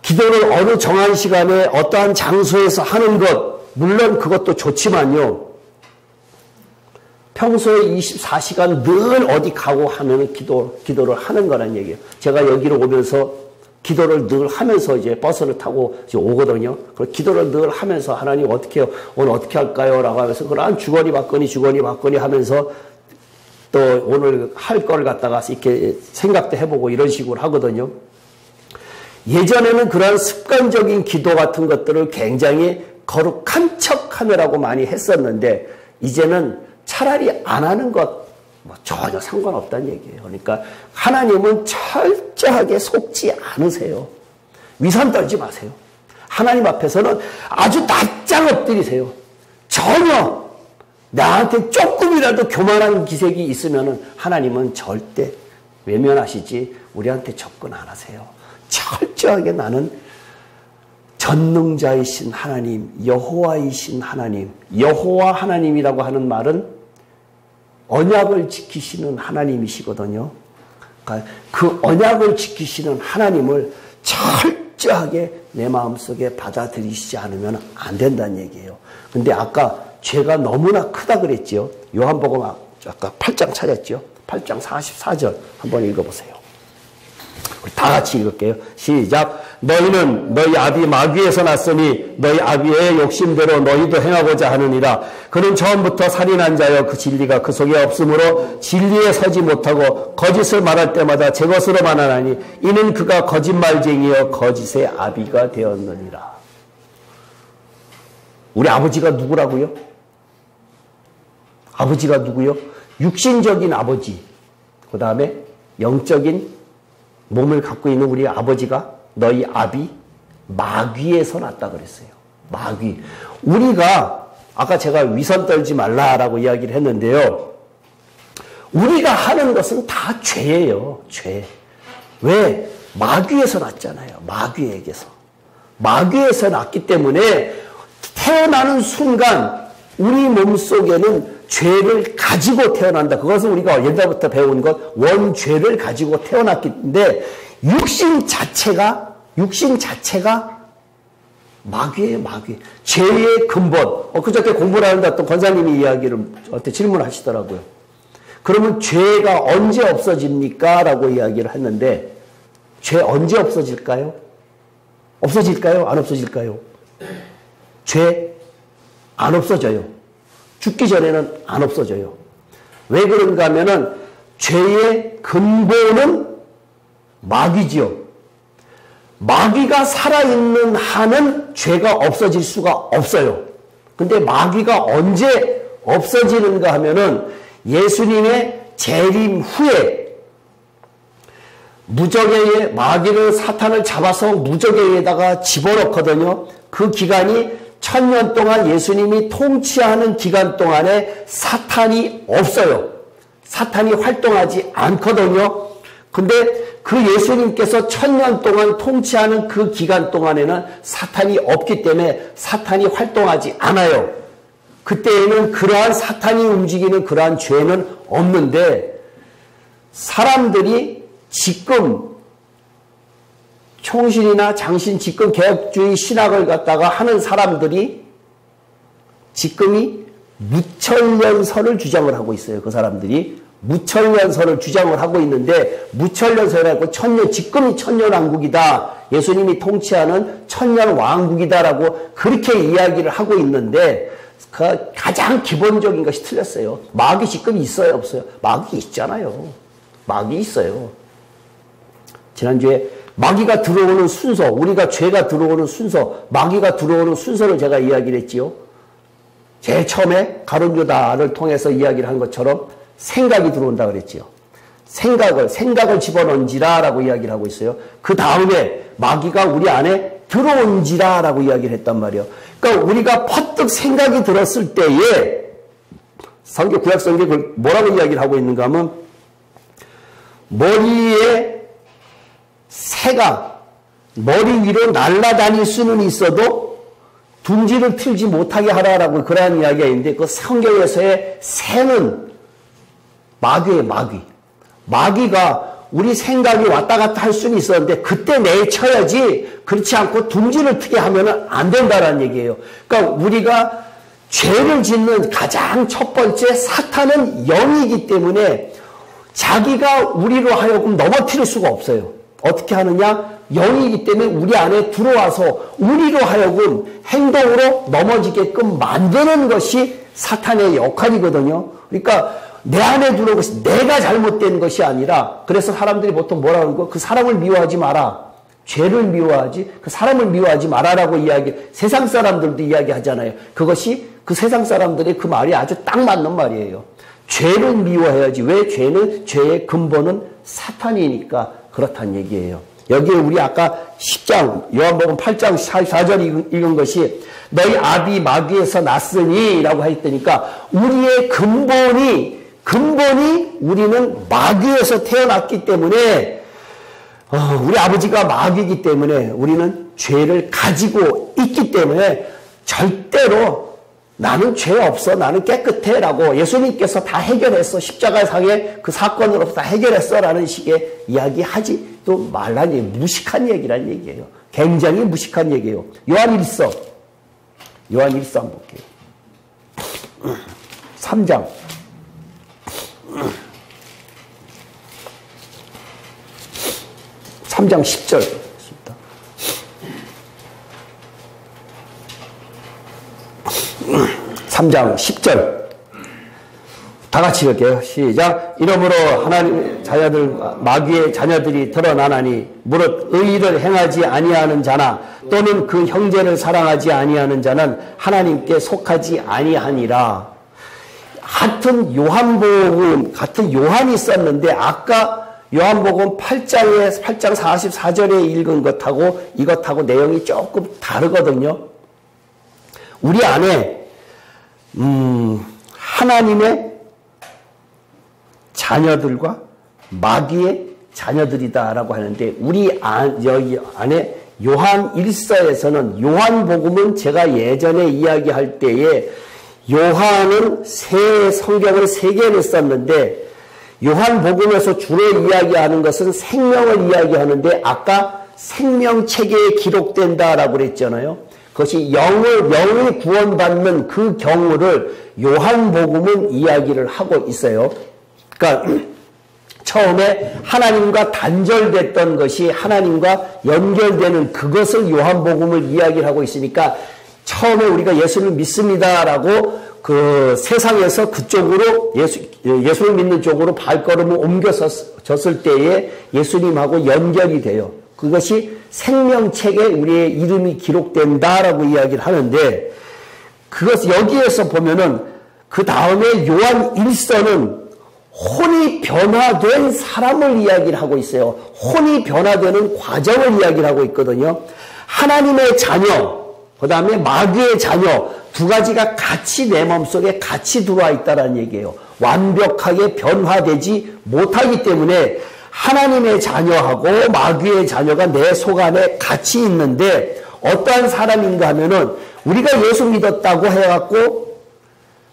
기도를 어느 정한 시간에 어떠한 장소에서 하는 것, 물론 그것도 좋지만요, 평소에 24시간 늘 어디 가고 하면 기도를 하는 거란 얘기예요. 제가 여기로 오면서 기도를 늘 하면서 이제 버스를 타고 이제 오거든요. 그리고 기도를 늘 하면서, 하나님 어떻게 해요? 오늘 어떻게 할까요? 라고 하면서 그런 주거니 받거니 하면서 또 오늘 할 걸 갖다가 이렇게 생각도 해보고 이런 식으로 하거든요. 예전에는 그런 습관적인 기도 같은 것들을 굉장히 거룩한 척 하느라고 많이 했었는데, 이제는 차라리 안 하는 것 전혀 상관없다는 얘기예요. 그러니까 하나님은 철저하게 속지 않으세요. 위선 떨지 마세요. 하나님 앞에서는 아주 납작 엎드리세요. 전혀 나한테 조금이라도 교만한 기색이 있으면 하나님은 절대 외면하시지 우리한테 접근 안 하세요. 철저하게 나는 전능자이신 하나님, 여호와이신 하나님, 여호와 하나님이라고 하는 말은 언약을 지키시는 하나님이시거든요. 그러니까 그 언약을 지키시는 하나님을 철저하게 내 마음속에 받아들이시지 않으면 안 된다는 얘기예요. 근데 아까 죄가 너무나 크다 그랬죠. 요한복음 아까 8장 찾았죠. 8장 44절 한번 읽어보세요. 우리 다 같이 읽을게요. 시작. 너희는 너희 아비 마귀에서 났으니 너희 아비의 욕심대로 너희도 행하고자 하느니라. 그는 처음부터 살인한 자여 그 진리가 그 속에 없으므로 진리에 서지 못하고 거짓을 말할 때마다 제 것으로만 하나니 이는 그가 거짓말쟁이여 거짓의 아비가 되었느니라. 우리 아버지가 누구라고요? 아버지가 누구요? 육신적인 아버지, 그 다음에 영적인 몸을 갖고 있는 우리 아버지가 너희 아비 마귀에서 났다 그랬어요. 마귀. 우리가 아까 제가 위선 떨지 말라라고 이야기를 했는데요. 우리가 하는 것은 다 죄예요. 죄. 왜? 마귀에서 났잖아요. 마귀에게서. 마귀에서 났기 때문에 태어나는 순간 우리 몸속에는 죄를 가지고 태어난다. 그것은 우리가 옛날부터 배운 것 원죄를 가지고 태어났기 때문에 육신 자체가 마귀예요. 마귀. 죄의 근본. 그저께 공부를 하는데 어떤 권사님이 이야기를 저한테 질문하시더라고요. 그러면 죄가 언제 없어집니까? 라고 이야기를 했는데 죄 언제 없어질까요? 없어질까요? 안 없어질까요? 죄 안 없어져요. 죽기 전에는 안 없어져요. 왜 그런가 하면은 죄의 근본은 마귀지요. 마귀가 살아있는 한은 죄가 없어질 수가 없어요. 근데 마귀가 언제 없어지는가 하면은 예수님의 재림 후에 무저개에 마귀를 사탄을 잡아서 무저개에다가 집어넣거든요. 그 기간이 1000년 동안 예수님이 통치하는 기간 동안에 사탄이 없어요. 사탄이 활동하지 않거든요. 근데 그 예수님께서 1000년 동안 통치하는 그 기간 동안에는 사탄이 없기 때문에 사탄이 활동하지 않아요. 그때에는 그러한 사탄이 움직이는 그러한 죄는 없는데 사람들이 지금 총신이나 장신 지금 개혁주의 신학을 갖다가 하는 사람들이 지금이 무천년설을 주장을 하고 있어요. 그 사람들이 무천년설을 주장을 하고 있는데 무천년설이라고 지금이 천년왕국이다. 예수님이 통치하는 천년왕국이다라고 그렇게 이야기를 하고 있는데 그 가장 기본적인 것이 틀렸어요. 마귀 지금 있어요? 없어요? 마귀 있잖아요. 마귀 있어요. 지난주에 마귀가 들어오는 순서, 우리가 죄가 들어오는 순서, 마귀가 들어오는 순서를 제가 이야기를 했지요. 제일 처음에 가룟 유다를 통해서 이야기를 한 것처럼 생각이 들어온다 그랬지요. 생각을 집어넣은지라라고 이야기를 하고 있어요. 그 다음에 마귀가 우리 안에 들어온지라라고 이야기를 했단 말이에요. 그러니까 우리가 퍼뜩 생각이 들었을 때에 구약 성경을 뭐라고 이야기를 하고 있는가 하면 머리에 새가 머리 위로 날아다닐 수는 있어도 둥지를 틀지 못하게 하라라고 그러한 이야기가 있는데 그 성경에서의 새는 마귀예요. 마귀가 우리 생각이 왔다 갔다 할 수는 있었는데 그때 내쳐야지 그렇지 않고 둥지를 트게 하면 안 된다는 얘기예요. 그러니까 우리가 죄를 짓는 가장 첫 번째 사탄은 영이기 때문에 자기가 우리로 하여금 넘어뜨릴 수가 없어요. 어떻게 하느냐? 영이기 때문에 우리 안에 들어와서 우리로 하여금 행동으로 넘어지게끔 만드는 것이 사탄의 역할이거든요. 그러니까 내 안에 들어온 것이 내가 잘못된 것이 아니라 그래서 사람들이 보통 뭐라고 하는 거? 그 사람을 미워하지 마라. 죄를 미워하지 그 사람을 미워하지 마라라고 세상 사람들도 이야기하잖아요. 그것이 그 세상 사람들의 그 말이 아주 딱 맞는 말이에요. 죄를 미워해야지. 왜? 죄의 근본은 사탄이니까 그렇다는 얘기예요. 여기에 우리 아까 10장 요한복음 8장 4절 읽은 것이 너희 아비 마귀에서 났으니 라고 했다니까 우리의 근본이 우리는 마귀에서 태어났기 때문에 우리 아버지가 마귀이기 때문에 우리는 죄를 가지고 있기 때문에 절대로 나는 죄 없어. 나는 깨끗해. 라고 예수님께서 다 해결했어. 십자가상의 그 사건으로서 다 해결했어. 라는 식의 이야기하지 또 말라는 얘기. 무식한 얘기란 얘기예요. 굉장히 무식한 얘기예요. 요한일서 한번 볼게요. 3장. 3장 10절. 3장 10절 다 같이 읽을게요. 시작. 이러므로 하나님 자녀들 마귀의 자녀들이 드러나나니 무릇 의를 행하지 아니하는 자나 또는 그 형제를 사랑하지 아니하는 자는 하나님께 속하지 아니하니라. 같은 요한이 있었는데 아까 요한복음 8장 44절에 읽은 것하고 이것하고 내용이 조금 다르거든요. 우리 안에 하나님의 자녀들과 마귀의 자녀들이다라고 하는데, 우리 여기 안에 요한 1서에서는, 요한복음은 제가 예전에 이야기할 때에 요한은 성경을 3개를 썼는데, 요한복음에서 주로 이야기하는 것은 생명을 이야기하는데, 아까 생명책에 기록된다라고 그랬잖아요. 그것이 영이 구원받는 그 경우를 요한복음은 이야기를 하고 있어요. 그러니까 처음에 하나님과 단절됐던 것이 하나님과 연결되는 그것을 요한복음을 이야기를 하고 있으니까, 처음에 우리가 예수를 믿습니다라고 그 세상에서 그쪽으로 예수를 믿는 쪽으로 발걸음을 옮겨졌을 때에 예수님하고 연결이 돼요. 그것이 생명책에 우리의 이름이 기록된다라고 이야기를 하는데, 그것 여기에서 보면은 그 다음에 요한 1서는 혼이 변화된 사람을 이야기를 하고 있어요. 혼이 변화되는 과정을 이야기를 하고 있거든요. 하나님의 자녀, 그 다음에 마귀의 자녀, 두 가지가 같이 내 마음속에 같이 들어와 있다는 얘기예요. 완벽하게 변화되지 못하기 때문에 하나님의 자녀하고 마귀의 자녀가 내 속 안에 같이 있는데, 어떠한 사람인가 하면은 우리가 예수 믿었다고 해갖고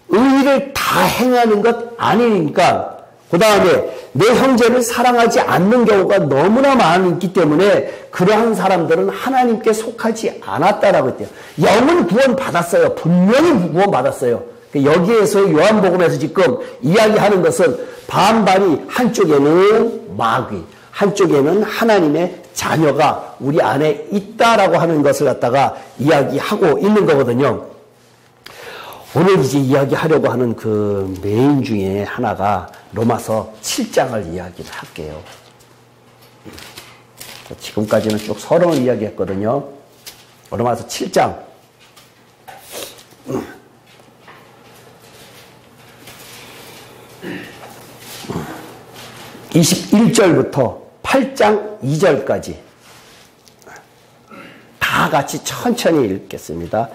의의를 다 행하는 것 아니니까, 그 다음에 내 형제를 사랑하지 않는 경우가 너무나 많기 때문에 그러한 사람들은 하나님께 속하지 않았다라고 했대요. 영은 구원받았어요. 분명히 구원받았어요. 여기에서 요한복음에서 지금 이야기하는 것은 반반이, 한쪽에는 마귀, 한쪽에는 하나님의 자녀가 우리 안에 있다라고 하는 것을 갖다가 이야기하고 있는 거거든요. 오늘 이제 이야기하려고 하는 그 메인 중에 하나가 로마서 7장을 이야기를 할게요. 지금까지는 쭉 서론을 이야기했거든요. 로마서 7장. 21절부터 8장 2절까지 다 같이 천천히 읽겠습니다.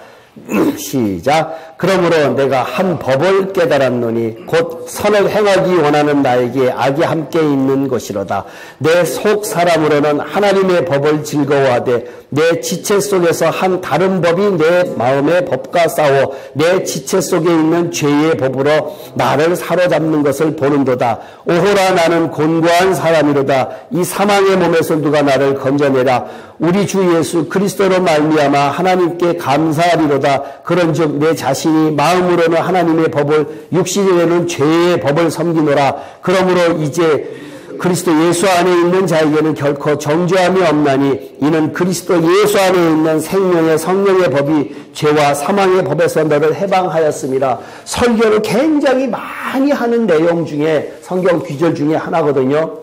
시작. 그러므로 내가 한 법을 깨달았노니 곧 선을 행하기 원하는 나에게 악이 함께 있는 것이로다. 내 속 사람으로는 하나님의 법을 즐거워하되 내 지체 속에서 한 다른 법이 내 마음의 법과 싸워 내 지체 속에 있는 죄의 법으로 나를 사로잡는 것을 보는도다. 오호라, 나는 곤고한 사람이로다. 이 사망의 몸에서 누가 나를 건져내라. 우리 주 예수 그리스도로 말미암아 하나님께 감사하리로다. 그런즉 내 자신이 마음으로는 하나님의 법을, 육신으로는 죄의 법을 섬기노라. 그러므로 이제 그리스도 예수 안에 있는 자에게는 결코 정죄함이 없나니, 이는 그리스도 예수 안에 있는 생명의 성령의 법이 죄와 사망의 법에서 너를 해방하였습니다. 설교를 굉장히 많이 하는 내용 중에, 성경 구절 중에 하나거든요.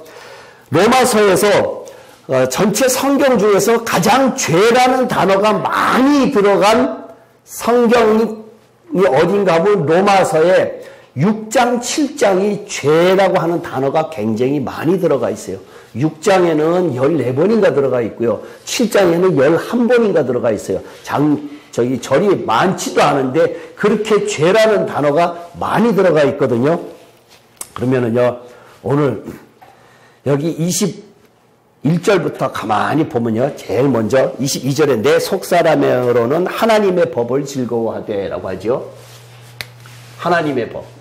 로마서에서 전체 성경 중에서 가장 죄라는 단어가 많이 들어간 성경이 어딘가 하면 로마서에 6장, 7장이 죄라고 하는 단어가 굉장히 많이 들어가 있어요. 6장에는 14번인가 들어가 있고요. 7장에는 11번인가 들어가 있어요. 절이 많지도 않은데 그렇게 죄라는 단어가 많이 들어가 있거든요. 그러면은요, 오늘 여기 21절부터 가만히 보면요, 제일 먼저 22절에 내 속사람으로는 하나님의 법을 즐거워하되 라고 하죠. 하나님의 법.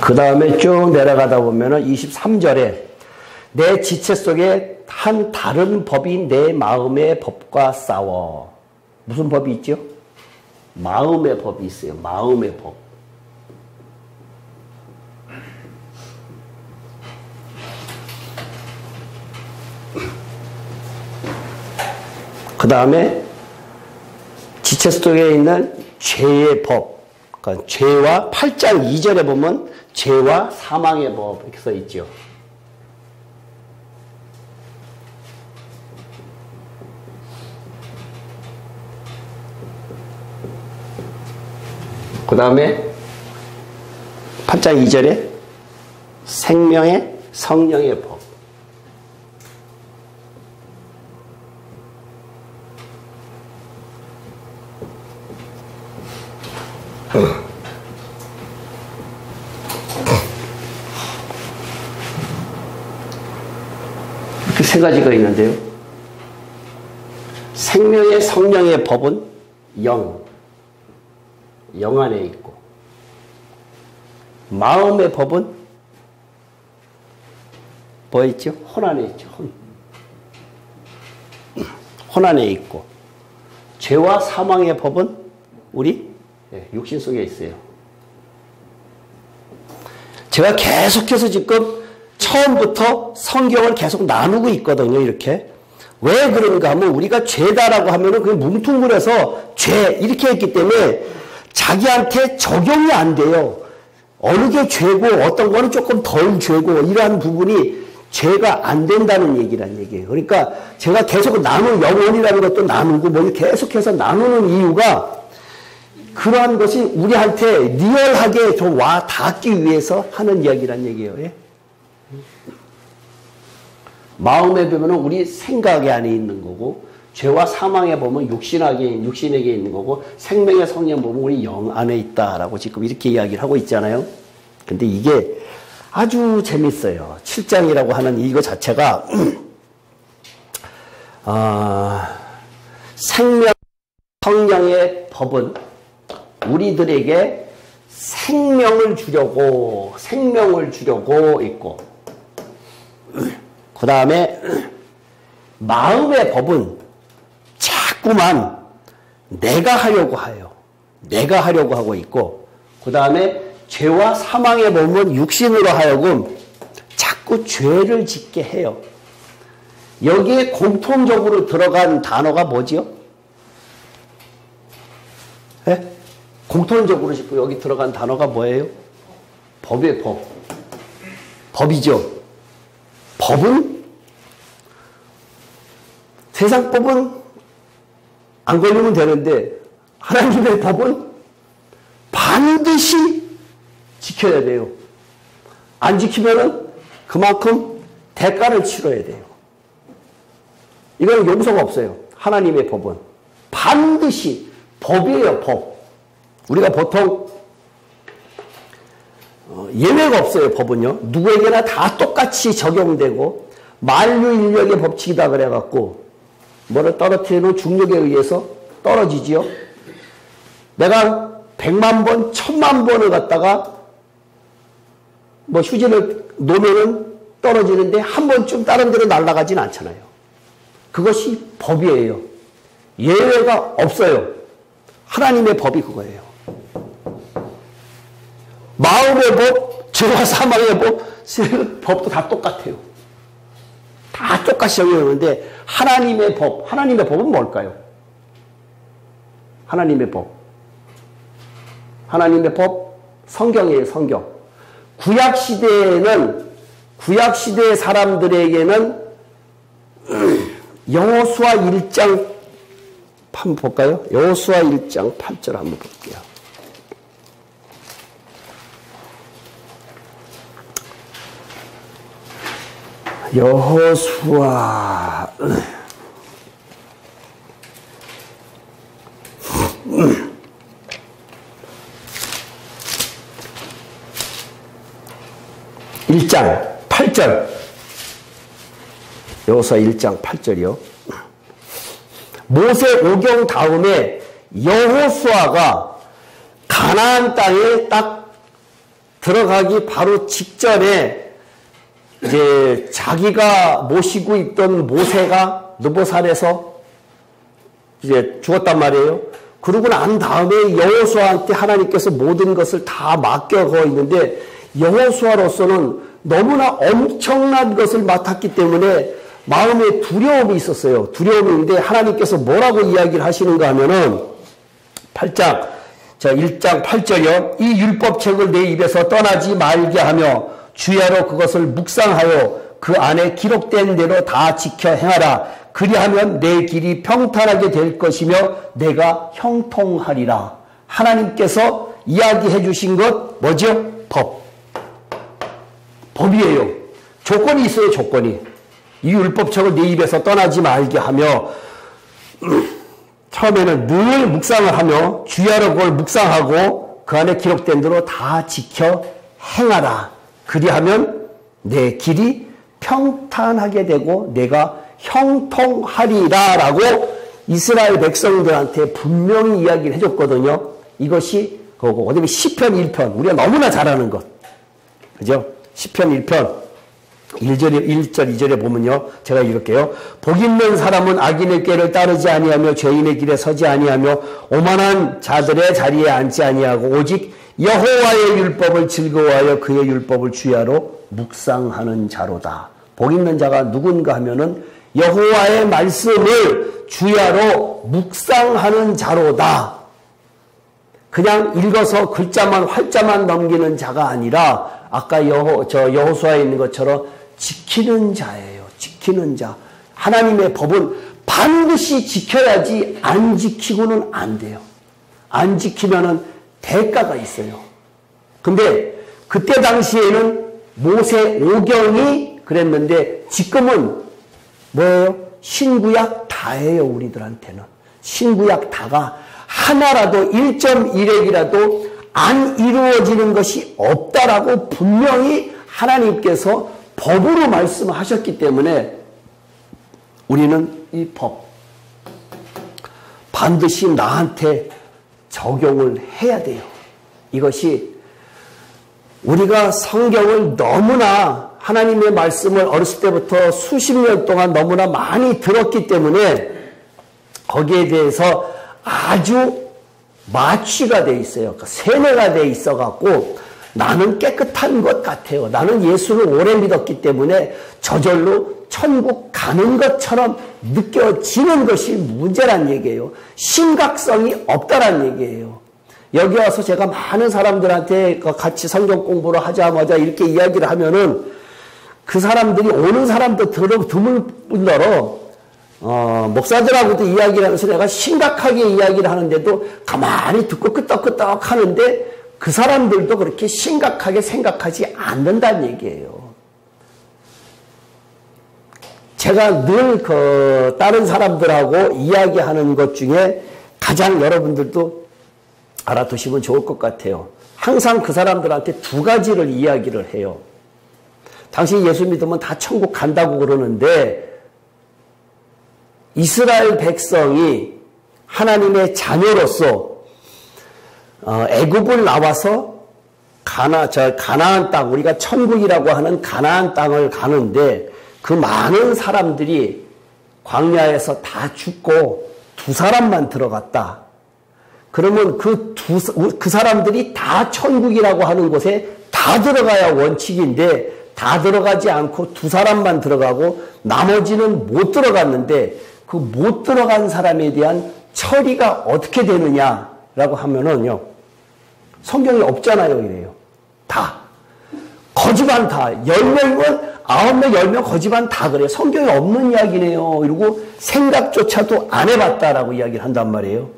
그 다음에 쭉 내려가다 보면은 23절에 내 지체 속에 한 다른 법이 내 마음의 법과 싸워. 무슨 법이 있죠? 마음의 법이 있어요. 마음의 법. 그 다음에 지체 속에 있는 죄의 법. 그러니까 죄와 8장 2절에 보면 죄와 사망의 법 이렇게 써 있죠. 그 다음에 8장 2절에 생명의 성령의 법. 이렇게 세 가지가 있는데요. 생명의 성령의 법은 영 안에 있고, 마음의 법은 뭐 있죠? 혼 안에 있죠. 혼 안에 있고, 죄와 사망의 법은 우리 육신 속에 있어요. 제가 계속해서 지금 처음부터 성경을 계속 나누고 있거든요. 이렇게. 왜 그런가 하면 우리가 죄다라고 하면은 그게 뭉뚱그려서 죄 이렇게 했기 때문에 자기한테 적용이 안 돼요. 어느 게 죄고 어떤 거는 조금 덜 죄고 이러한 부분이 죄가 안 된다는 얘기란 얘기예요. 그러니까 제가 계속 영혼이라는 것도 나누고 뭐 계속해서 나누는 이유가 그러한 것이 우리한테 리얼하게 좀 와 닿기 위해서 하는 이야기란 얘기예요. 예? 마음에 보면 우리 생각이 안에 있는 거고, 죄와 사망에 보면 육신에게 있는 거고, 생명의 성령 보면 우리 영 안에 있다라고 지금 이렇게 이야기를 하고 있잖아요. 근데 이게 아주 재밌어요. 7장이라고 하는 이거 자체가 생명 성령의 법은 우리들에게 생명을 주려고 있고, 그 다음에 마음의 법은 자꾸만 내가 하려고 하고 있고, 그 다음에 죄와 사망의 법은 육신으로 하여금 자꾸 죄를 짓게 해요. 여기에 공통적으로 들어간 단어가 뭐지요? 네? 공통적으로 짓고 여기 들어간 단어가 뭐예요? 법의 법. 법이죠. 법은 세상 법은 안 걸리면 되는데 하나님의 법은 반드시 지켜야 돼요. 안 지키면은 그만큼 대가를 치러야 돼요. 이건 용서가 없어요. 하나님의 법은 반드시 법이에요. 법. 우리가 보통 예외가 없어요. 법은요. 누구에게나 다 똑같이 적용되고, 만유인력의 법칙이다 그래갖고 뭐를 떨어뜨리는 중력에 의해서 떨어지지요. 내가 100만 번, 1000만 번을 갖다가 뭐 휴지를 놓으면은 떨어지는데 한 번쯤 다른 데로 날아가진 않잖아요. 그것이 법이에요. 예외가 없어요. 하나님의 법이 그거예요. 마음의 법, 죄와 사망의 법, 법도 다 똑같아요. 다 똑같이 적용하는데 하나님의 법은 뭘까요? 하나님의 법, 성경이에요. 성경. 구약시대의 사람들에게는 여호수아 1장 한번 볼까요? 여호수아 1장 8절 한번 볼게요. 여호수아 1장 8절. 여호수아 1장 8절이요. 모세 오경 다음에 여호수아가 가나안 땅에 딱 들어가기 바로 직전에 이제 자기가 모시고 있던 모세가 느보산에서 이제 죽었단 말이에요. 그러고 난 다음에 여호수아한테 하나님께서 모든 것을 다 맡겨서 있는데, 여호수아로서는 너무나 엄청난 것을 맡았기 때문에 마음에 두려움이 있었어요. 두려움인데 하나님께서 뭐라고 이야기를 하시는가 하면은 1장 8절이요. 이 율법책을 내 입에서 떠나지 말게 하며 주야로 그것을 묵상하여 그 안에 기록된 대로 다 지켜 행하라. 그리하면 내 길이 평탄하게 될 것이며 내가 형통하리라. 하나님께서 이야기해 주신 것 뭐죠? 법. 법이에요. 조건이 있어요, 조건이. 이 율법책을 네 입에서 떠나지 말게 하며 처음에는 늘 묵상을 하며 주야로 그걸 묵상하고 그 안에 기록된 대로 다 지켜 행하라. 그리하면 내 길이 평탄하게 되고 내가 형통하리라 라고 이스라엘 백성들한테 분명히 이야기를 해줬거든요. 이것이 그거고 어디 보면 시편 1편 우리가 너무나 잘 아는 것. 그죠? 시편 1편 1절 2절에 보면요. 제가 읽을게요. 복 있는 사람은 악인의 꾀를 따르지 아니하며 죄인의 길에 서지 아니하며 오만한 자들의 자리에 앉지 아니하고 오직 여호와의 율법을 즐거워하여 그의 율법을 주야로 묵상하는 자로다. 복 있는 자가 누군가 하면은 여호와의 말씀을 주야로 묵상하는 자로다. 그냥 읽어서 글자만 활자만 넘기는 자가 아니라 아까 여호수아에 있는 것처럼 지키는 자예요. 지키는 자. 하나님의 법은 반드시 지켜야지 안 지키고는 안 돼요. 안 지키면은 대가가 있어요. 근데 그때 당시에는 모세 오경이 그랬는데 지금은 뭐예요? 신구약 다예요. 우리들한테는. 신구약 다가 하나라도 1.1핵이라도 안 이루어지는 것이 없다라고 분명히 하나님께서 법으로 말씀하셨기 때문에 우리는 이 법 반드시 나한테 적용을 해야 돼요. 이것이 우리가 성경을 너무나 하나님의 말씀을 어렸을 때부터 수십 년 동안 너무나 많이 들었기 때문에 거기에 대해서 아주 마취가 돼 있어요. 세뇌가 돼 있어 갖고 나는 깨끗한 것 같아요. 나는 예수를 오래 믿었기 때문에 저절로 천국 가는 것처럼 느껴지는 것이 문제란 얘기예요. 심각성이 없다란 얘기예요. 여기 와서 제가 많은 사람들한테 같이 성경 공부를 하자마자 이렇게 이야기를 하면은 그 사람들이 오는 사람도 드물 뿐더러 목사들하고도 이야기를 하면서 내가 심각하게 이야기를 하는데도 가만히 듣고 끄떡끄떡 하는데 그 사람들도 그렇게 심각하게 생각하지 않는다는 얘기예요. 제가 늘 다른 사람들하고 이야기하는 것 중에 가장 여러분들도 알아두시면 좋을 것 같아요. 항상 그 사람들한테 두 가지를 이야기를 해요. 당신이 예수 믿으면 다 천국 간다고 그러는데 이스라엘 백성이 하나님의 자녀로서 애굽을 나와서 가나안 땅, 우리가 천국이라고 하는 가나안 땅을 가는데 그 많은 사람들이 광야에서 다 죽고 두 사람만 들어갔다. 그러면 그 사람들이 다 천국이라고 하는 곳에 다 들어가야 원칙인데 다 들어가지 않고 두 사람만 들어가고 나머지는 못 들어갔는데 그 못 들어간 사람에 대한 처리가 어떻게 되느냐라고 하면은요. 성경에 없잖아요. 이래요. 다. 거지반 다. 10명이면 9명, 10명 거지반 다 그래요. 성경에 없는 이야기네요. 이러고 생각조차도 안 해봤다라고 이야기를 한단 말이에요.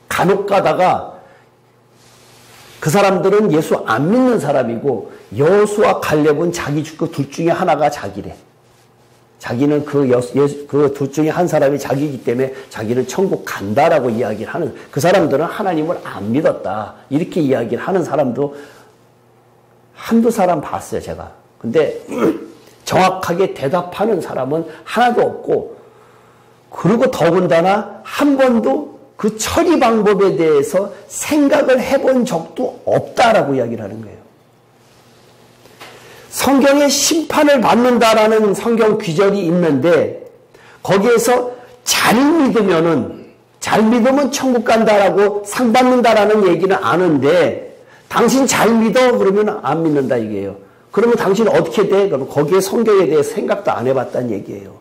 간혹 가다가 그 사람들은 예수 안 믿는 사람이고 여호수아 갈렙은 자기 그 둘 중에 하나가 자기래. 자기는 그 둘 중에 한 사람이 자기이기 때문에 자기는 천국 간다라고 이야기를 하는 그 사람들은 하나님을 안 믿었다. 이렇게 이야기를 하는 사람도 한두 사람 봤어요, 제가. 근데 정확하게 대답하는 사람은 하나도 없고 그리고 더군다나 한 번도 그 처리 방법에 대해서 생각을 해본 적도 없다라고 이야기를 하는 거예요. 성경에 심판을 받는다라는 성경 귀절이 있는데 거기에서 잘 믿으면 천국 간다라고 상 받는다라는 얘기는 아는데 당신 잘 믿어? 그러면 안 믿는다 이게요. 그러면 당신 어떻게 돼? 그러면 거기에 성경에 대해 생각도 안 해봤다는 얘기예요.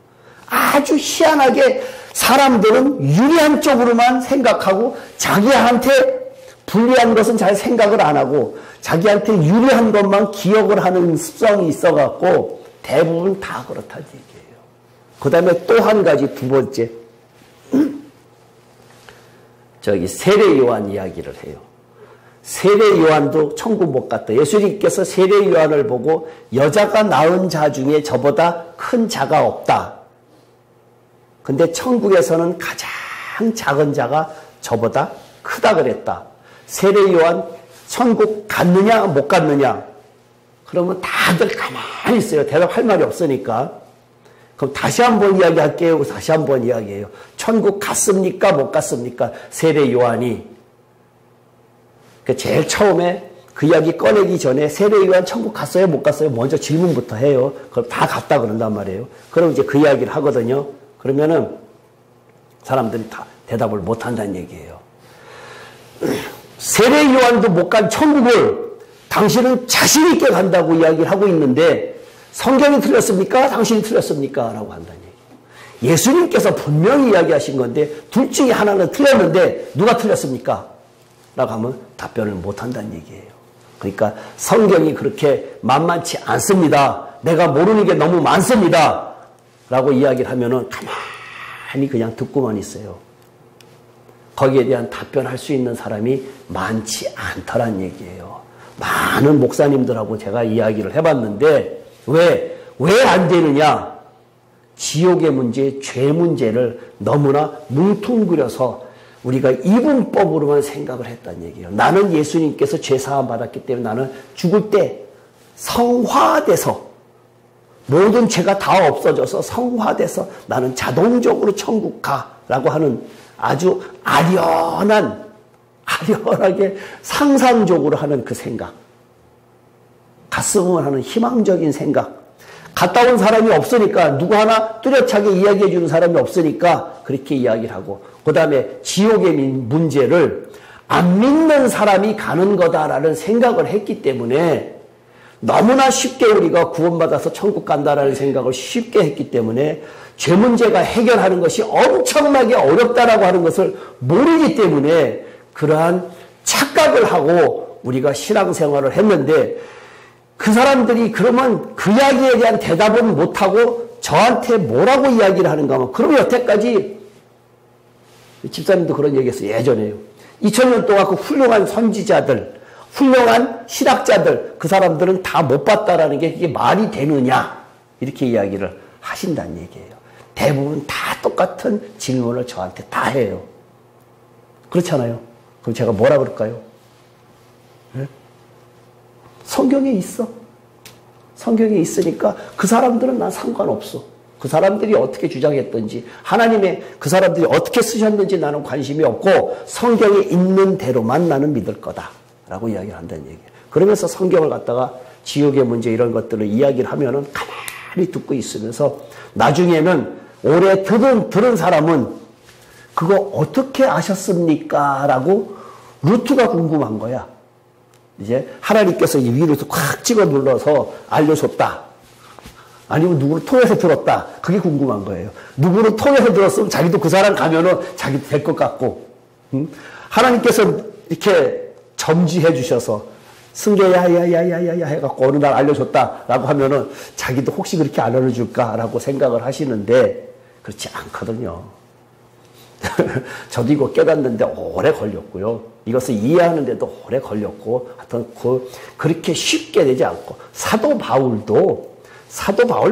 아주 희한하게 사람들은 유리한 쪽으로만 생각하고 자기한테 불리한 것은 잘 생각을 안 하고 자기한테 유리한 것만 기억을 하는 습성이 있어갖고 대부분 다 그렇다는 얘기예요. 그 다음에 또 한 가지 두 번째 세례 요한 이야기를 해요. 세례 요한도 천국 못 갔다. 예수님께서 세례 요한을 보고 여자가 낳은 자 중에 저보다 큰 자가 없다. 근데 천국에서는 가장 작은 자가 저보다 크다 그랬다. 세례 요한 천국 갔느냐 못 갔느냐? 그러면 다들 가만히 있어요. 대답할 말이 없으니까. 그럼 다시 한번 이야기할게요. 다시 한번 이야기해요. 천국 갔습니까? 못 갔습니까? 세례 요한이. 제일 처음에 그 이야기 꺼내기 전에 세례 요한 천국 갔어요? 못 갔어요? 먼저 질문부터 해요. 그럼 다 갔다 그런단 말이에요. 그럼 이제 그 이야기를 하거든요. 그러면은 사람들이 다 대답을 못 한다는 얘기예요. 세례 요한도 못 간 천국을 당신은 자신 있게 간다고 이야기를 하고 있는데 성경이 틀렸습니까? 당신이 틀렸습니까? 라고 한다는 얘기예요. 예수님께서 분명히 이야기하신 건데 둘 중에 하나는 틀렸는데 누가 틀렸습니까? 라고 하면 답변을 못 한다는 얘기예요. 그러니까 성경이 그렇게 만만치 않습니다. 내가 모르는 게 너무 많습니다. 라고 이야기를 하면은 가만히 그냥 듣고만 있어요. 거기에 대한 답변할 수 있는 사람이 많지 않더란 얘기예요. 많은 목사님들하고 제가 이야기를 해봤는데 왜 안 되느냐? 지옥의 문제, 죄 문제를 너무나 뭉뚱그려서 우리가 이분법으로만 생각을 했다는 얘기예요. 나는 예수님께서 죄사함 받았기 때문에 나는 죽을 때 성화돼서 모든 죄가 다 없어져서 성화돼서 나는 자동적으로 천국 가라고 하는 아주 아련하게 상상적으로 하는 그 생각. 갔으면 하는 희망적인 생각. 갔다 온 사람이 없으니까 누구 하나 뚜렷하게 이야기해 주는 사람이 없으니까 그렇게 이야기를 하고 그 다음에 지옥의 문제를 안 믿는 사람이 가는 거다라는 생각을 했기 때문에 너무나 쉽게 우리가 구원받아서 천국 간다라는 생각을 쉽게 했기 때문에 죄 문제가 해결하는 것이 엄청나게 어렵다라고 하는 것을 모르기 때문에 그러한 착각을 하고 우리가 신앙생활을 했는데 그 사람들이 그러면 그 이야기에 대한 대답은 못하고 저한테 뭐라고 이야기를 하는가 하면 그러면 여태까지 집사님도 그런 얘기했어요. 예전에요. 2000년 동안 그 훌륭한 선지자들, 훌륭한 신학자들 그 사람들은 다 못 봤다라는 게 이게 말이 되느냐 이렇게 이야기를 하신다는 얘기예요. 대부분 다 똑같은 질문을 저한테 다 해요. 그렇잖아요. 그럼 제가 뭐라 그럴까요? 네? 성경에 있어. 성경에 있으니까 그 사람들은 난 상관없어. 그 사람들이 어떻게 주장했던지 하나님의 그 사람들이 어떻게 쓰셨는지 나는 관심이 없고 성경에 있는 대로만 나는 믿을 거다라고 이야기를 한다는 얘기예요. 그러면서 성경을 갖다가 지옥의 문제 이런 것들을 이야기를 하면은 가만히 듣고 있으면서 나중에는 오래 들은 사람은 그거 어떻게 아셨습니까? 라고 루트가 궁금한 거야. 이제 하나님께서 이 위로 콱 찍어 눌러서 알려줬다. 아니면 누구를 통해서 들었다. 그게 궁금한 거예요. 누구를 통해서 들었으면 자기도 그 사람 가면은 자기도 될 것 같고. 하나님께서 이렇게 점지해 주셔서 승계야 해갖고 어느 날 알려줬다라고 하면은 자기도 혹시 그렇게 알려줄까라고 생각을 하시는데 그렇지 않거든요. 저도 이거 깨닫는데 오래 걸렸고요. 이것을 이해하는데도 오래 걸렸고 하여튼 그렇게 쉽게 되지 않고 사도 바울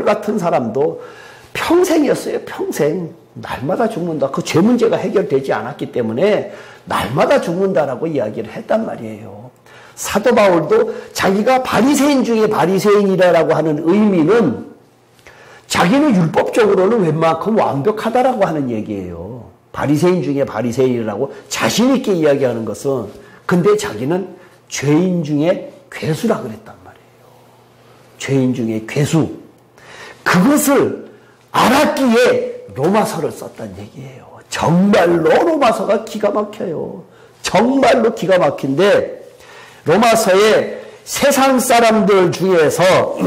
같은 사람도 평생이었어요. 평생. 날마다 죽는다. 그 죄 문제가 해결되지 않았기 때문에 날마다 죽는다라고 이야기를 했단 말이에요. 사도 바울도 자기가 바리새인 중에 바리새인이라고 하는 의미는 자기는 율법적으로는 웬만큼 완벽하다라고 하는 얘기예요. 바리새인 중에 바리새인이라고 자신 있게 이야기하는 것은 근데 자기는 죄인 중에 괴수라 그랬단 말이에요. 죄인 중에 괴수. 그것을 알았기에 로마서를 썼단 얘기예요. 정말로 로마서가 기가 막혀요. 정말로 기가 막힌데 로마서의 세상 사람들 중에서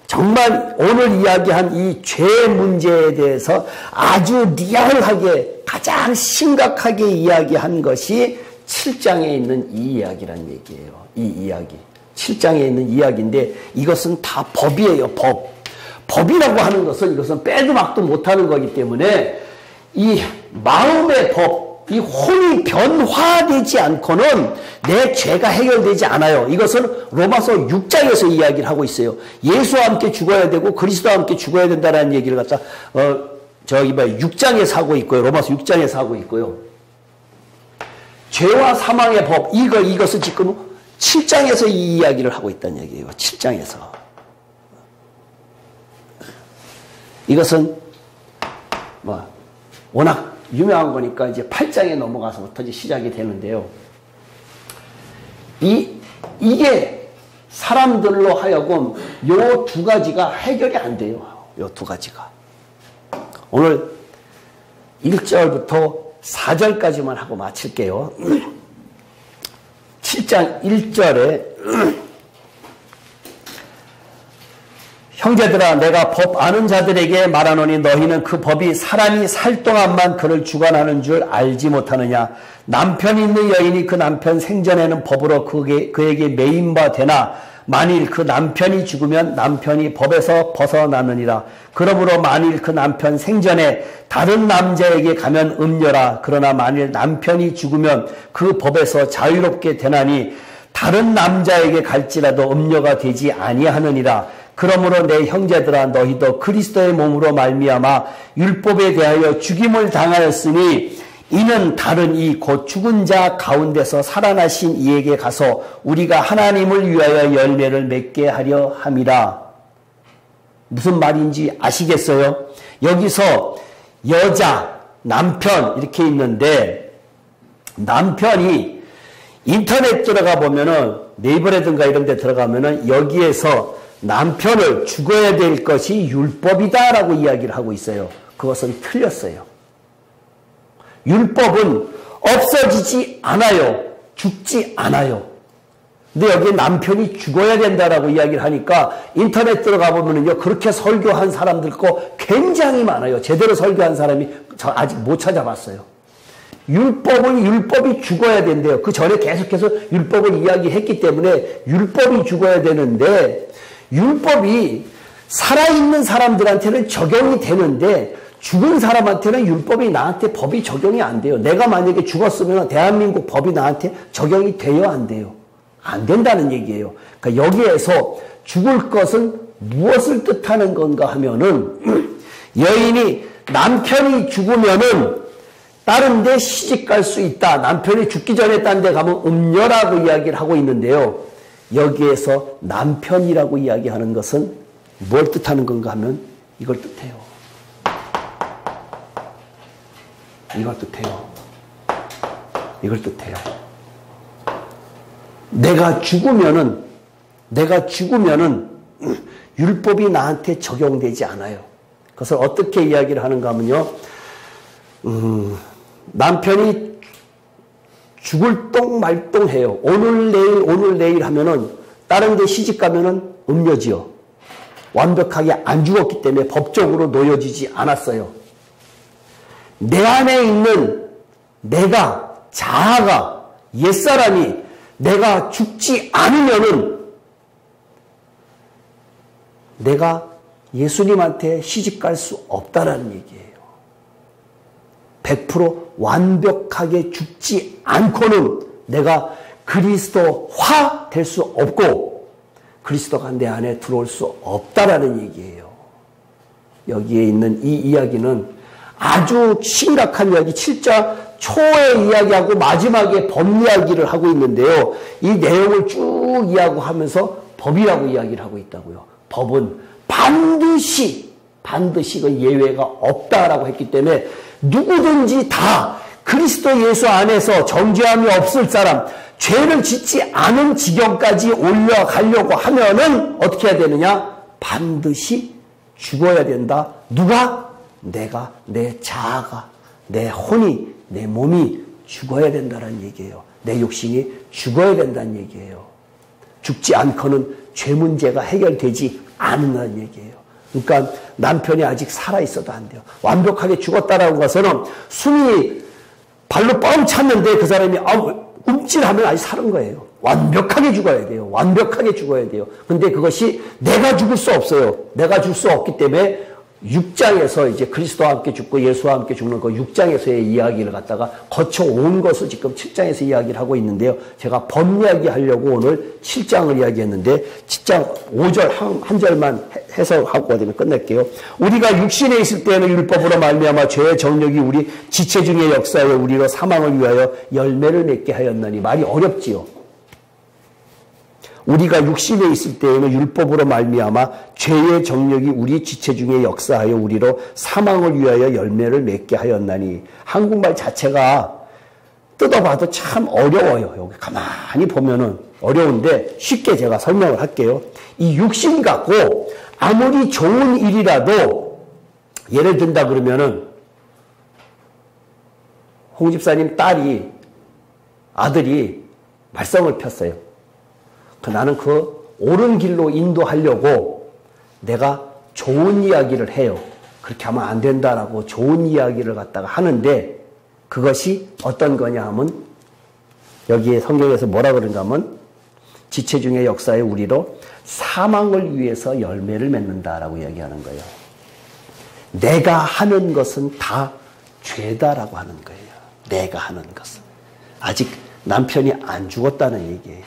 정말 오늘 이야기한 이 죄 문제에 대해서 아주 리얼하게 가장 심각하게 이야기한 것이 7장에 있는 이 이야기란 얘기예요. 이 이야기. 7장에 있는 이야기인데 이것은 다 법이에요. 법이라고 하는 것은 이것은 빼도 막도 못하는 거기 때문에 이 마음의 법, 이 혼이 변화되지 않고는 내 죄가 해결되지 않아요. 이것은 로마서 6장에서 이야기를 하고 있어요. 예수와 함께 죽어야 되고 그리스도와 함께 죽어야 된다는 얘기를 갖다 6장에서 하고 있고요. 로마서 6장에서 하고 있고요. 죄와 사망의 법, 이것은 지금 7장에서 이 이야기를 하고 있다는 얘기예요. 7장에서. 이것은 워낙 유명한 거니까 이제 8장에 넘어가서부터 이제 시작이 되는데요. 이게 사람들로 하여금 요 두 가지가 해결이 안 돼요. 요 두 가지가. 오늘 1절부터 4절까지만 하고 마칠게요. 7장 1절에 형제들아 내가 법 아는 자들에게 말하노니 너희는 그 법이 사람이 살 동안만 그를 주관하는 줄 알지 못하느냐. 남편이 있는 여인이 그 남편 생전에는 법으로 그에게 매인바 되나 만일 그 남편이 죽으면 남편이 법에서 벗어나느니라. 그러므로 만일 그 남편 생전에 다른 남자에게 가면 음녀라. 그러나 만일 남편이 죽으면 그 법에서 자유롭게 되나니 다른 남자에게 갈지라도 음녀가 되지 아니하느니라. 그러므로 내 형제들아 너희도 그리스도의 몸으로 말미암아 율법에 대하여 죽임을 당하였으니 이는 다른 이 곧 죽은 자 가운데서 살아나신 이에게 가서 우리가 하나님을 위하여 열매를 맺게 하려 함이라. 무슨 말인지 아시겠어요? 여기서 여자, 남편 이렇게 있는데 남편이 인터넷 들어가 보면은 네이버라든가 이런 데 들어가면은 여기에서 남편을 죽어야 될 것이 율법이다라고 이야기를 하고 있어요. 그것은 틀렸어요. 율법은 없어지지 않아요. 죽지 않아요. 근데 여기에 남편이 죽어야 된다라고 이야기를 하니까 인터넷 들어가 보면은요, 그렇게 설교한 사람들 거 굉장히 많아요. 제대로 설교한 사람이 저 아직 못 찾아봤어요. 율법이 죽어야 된대요. 그 전에 계속해서 율법을 이야기했기 때문에 율법이 죽어야 되는데 율법이 살아있는 사람들한테는 적용이 되는데 죽은 사람한테는 율법이 나한테 법이 적용이 안 돼요. 내가 만약에 죽었으면 대한민국 법이 나한테 적용이 돼요? 안 돼요? 안 된다는 얘기예요. 그러니까 여기에서 죽을 것은 무엇을 뜻하는 건가 하면은 여인이 남편이 죽으면은 다른 데 시집갈 수 있다. 남편이 죽기 전에 딴 데 가면 음녀라고 이야기를 하고 있는데요. 여기에서 남편이라고 이야기하는 것은 뭘 뜻하는 건가 하면 이걸 뜻해요. 이걸 뜻해요. 이걸 뜻해요. 내가 죽으면은 율법이 나한테 적용되지 않아요. 그것을 어떻게 이야기를 하는가 하면요. 남편이 죽을 똥말똥해요. 오늘 내일 하면은 다른 데 시집 가면은 음녀지요. 완벽하게 안 죽었기 때문에 법적으로 놓여지지 않았어요. 내 안에 있는 내가, 자아가, 옛사람이 내가 죽지 않으면은 내가 예수님한테 시집갈 수 없다라는 얘기예요. 100% 완벽하게 죽지 않고는 내가 그리스도화 될 수 없고 그리스도가 내 안에 들어올 수 없다라는 얘기예요. 여기에 있는 이 이야기는 아주 심각한 이야기, 7장 초에 이야기하고 마지막에 법 이야기를 하고 있는데요. 이 내용을 쭉 이야기하면서 법이라고 이야기를 하고 있다고요. 법은 반드시 그 예외가 없다라고 했기 때문에 누구든지 다 그리스도 예수 안에서 정죄함이 없을 사람, 죄를 짓지 않은 지경까지 올라가려고 하면은 어떻게 해야 되느냐? 반드시 죽어야 된다. 누가? 내가, 내 자아가, 내 혼이, 내 몸이 죽어야 된다는 얘기예요. 내 육신이 죽어야 된다는 얘기예요. 죽지 않고는 죄 문제가 해결되지 않는다는 얘기예요. 그러니까 남편이 아직 살아있어도 안 돼요. 완벽하게 죽었다라는 것은 숨이 발로 뻥 찼는데 그 사람이 움찔하면 아직 사는 거예요. 완벽하게 죽어야 돼요. 완벽하게 죽어야 돼요. 근데 그것이 내가 죽을 수 없어요. 내가 죽을 수 없기 때문에 6장에서 이제 그리스도와 함께 죽고 예수와 함께 죽는 그 6장에서의 이야기를 갖다가 거쳐온 것을 지금 7장에서 이야기를 하고 있는데요. 제가 법이야기 하려고 오늘 7장을 이야기했는데 7장 5절 한 절만 해석하고 끝낼게요. 우리가 육신에 있을 때에는 율법으로 말미암아 죄의 정력이 우리 지체 중에 역사하여 우리로 사망을 위하여 열매를 맺게 하였나니. 말이 어렵지요. 우리가 육신에 있을 때에는 율법으로 말미암아 죄의 정력이 우리 지체 중에 역사하여 우리로 사망을 위하여 열매를 맺게 하였나니. 한국말 자체가 뜯어봐도 참 어려워요. 여기 가만히 보면은 어려운데 쉽게 제가 설명을 할게요. 이 육신 갖고 아무리 좋은 일이라도 예를 든다 그러면은 홍 집사님 아들이 말썽을 폈어요. 나는 그 옳은 길로 인도하려고 내가 좋은 이야기를 해요. 그렇게 하면 안 된다라고 좋은 이야기를 갖다가 하는데 그것이 어떤 거냐 하면 여기에 성경에서 뭐라 그런가 하면 지체 중의 역사에 우리로 사망을 위해서 열매를 맺는다라고 이야기하는 거예요. 내가 하는 것은 다 죄다라고 하는 거예요. 내가 하는 것은. 아직 남편이 안 죽었다는 얘기예요.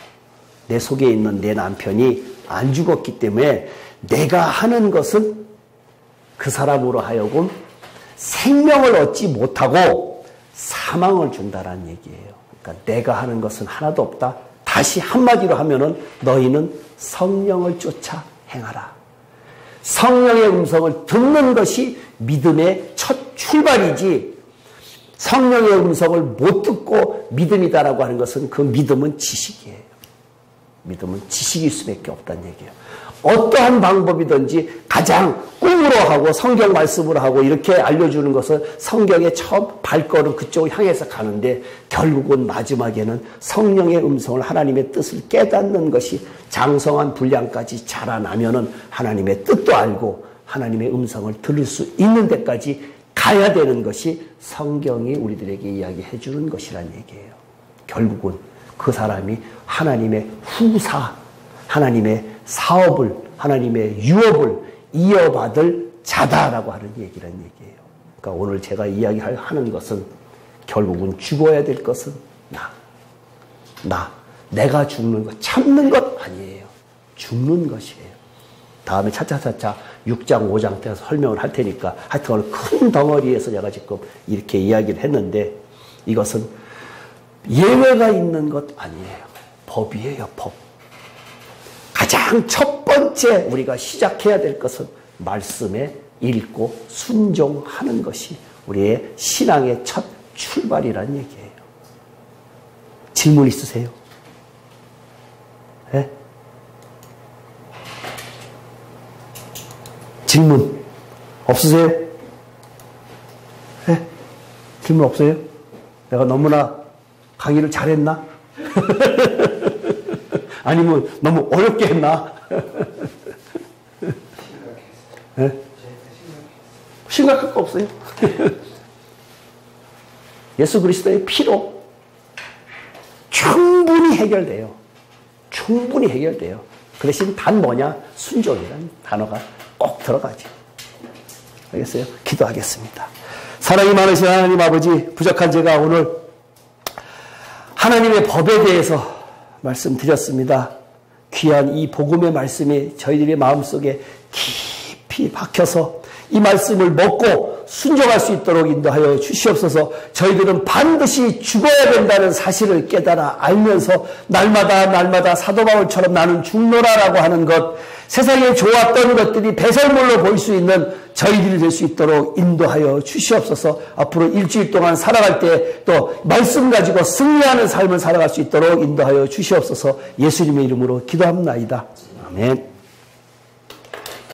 내 속에 있는 내 남편이 안 죽었기 때문에 내가 하는 것은 그 사람으로 하여금 생명을 얻지 못하고 사망을 준다라는 얘기예요. 그러니까 내가 하는 것은 하나도 없다. 다시 한마디로 하면은 너희는 성령을 쫓아 행하라. 성령의 음성을 듣는 것이 믿음의 첫 출발이지, 성령의 음성을 못 듣고 믿음이다라고 하는 것은 그 믿음은 지식이에요. 믿음은 지식일 수밖에 없다는 얘기예요. 어떠한 방법이든지 가장 꿈으로 하고 성경 말씀으로 하고 이렇게 알려주는 것은 성경의 처음 발걸음 그쪽을 향해서 가는데 결국은 마지막에는 성령의 음성을 하나님의 뜻을 깨닫는 것이 장성한 분량까지 자라나면은 하나님의 뜻도 알고 하나님의 음성을 들을 수 있는 데까지 가야 되는 것이 성경이 우리들에게 이야기해 주는 것이란 얘기예요. 결국은 그 사람이 하나님의 후사, 하나님의 사업을, 하나님의 유업을 이어받을 자다라고 하는 얘기란 얘기예요. 그러니까 오늘 제가 이야기하는 것은 결국은 죽어야 될 것은 내가 죽는 것, 참는 것 아니에요. 죽는 것이에요. 다음에 차차차차 6장, 5장 때서 설명을 할 테니까 하여튼 오늘 큰 덩어리에서 제가 지금 이렇게 이야기를 했는데 이것은 예외가 있는 것 아니에요. 법이에요, 법. 가장 첫 번째 우리가 시작해야 될 것은 말씀에 읽고 순종하는 것이 우리의 신앙의 첫 출발이라는 얘기예요. 질문 있으세요? 네? 질문 없으세요? 네? 질문 없어요? 내가 너무나 강의를 잘했나? 아니면 너무 어렵게 했나? 네? 심각할 거 없어요. 예수 그리스도의 피로 충분히 해결돼요. 충분히 해결돼요. 그 대신 단 뭐냐? 순종이라는 단어가 꼭 들어가죠. 알겠어요? 기도하겠습니다. 사랑이 많으신 하나님 아버지, 부족한 제가 오늘 하나님의 법에 대해서 말씀드렸습니다. 귀한 이 복음의 말씀이 저희들의 마음속에 깊이 박혀서 이 말씀을 먹고 순종할 수 있도록 인도하여 주시옵소서. 저희들은 반드시 죽어야 된다는 사실을 깨달아 알면서 날마다 사도 바울처럼 나는 죽노라라고 하는 것, 세상에 좋았던 것들이 배설물로 보일 수 있는 저희들이 될 수 있도록 인도하여 주시옵소서. 앞으로 일주일 동안 살아갈 때 또 말씀 가지고 승리하는 삶을 살아갈 수 있도록 인도하여 주시옵소서. 예수님의 이름으로 기도합나이다. 아멘.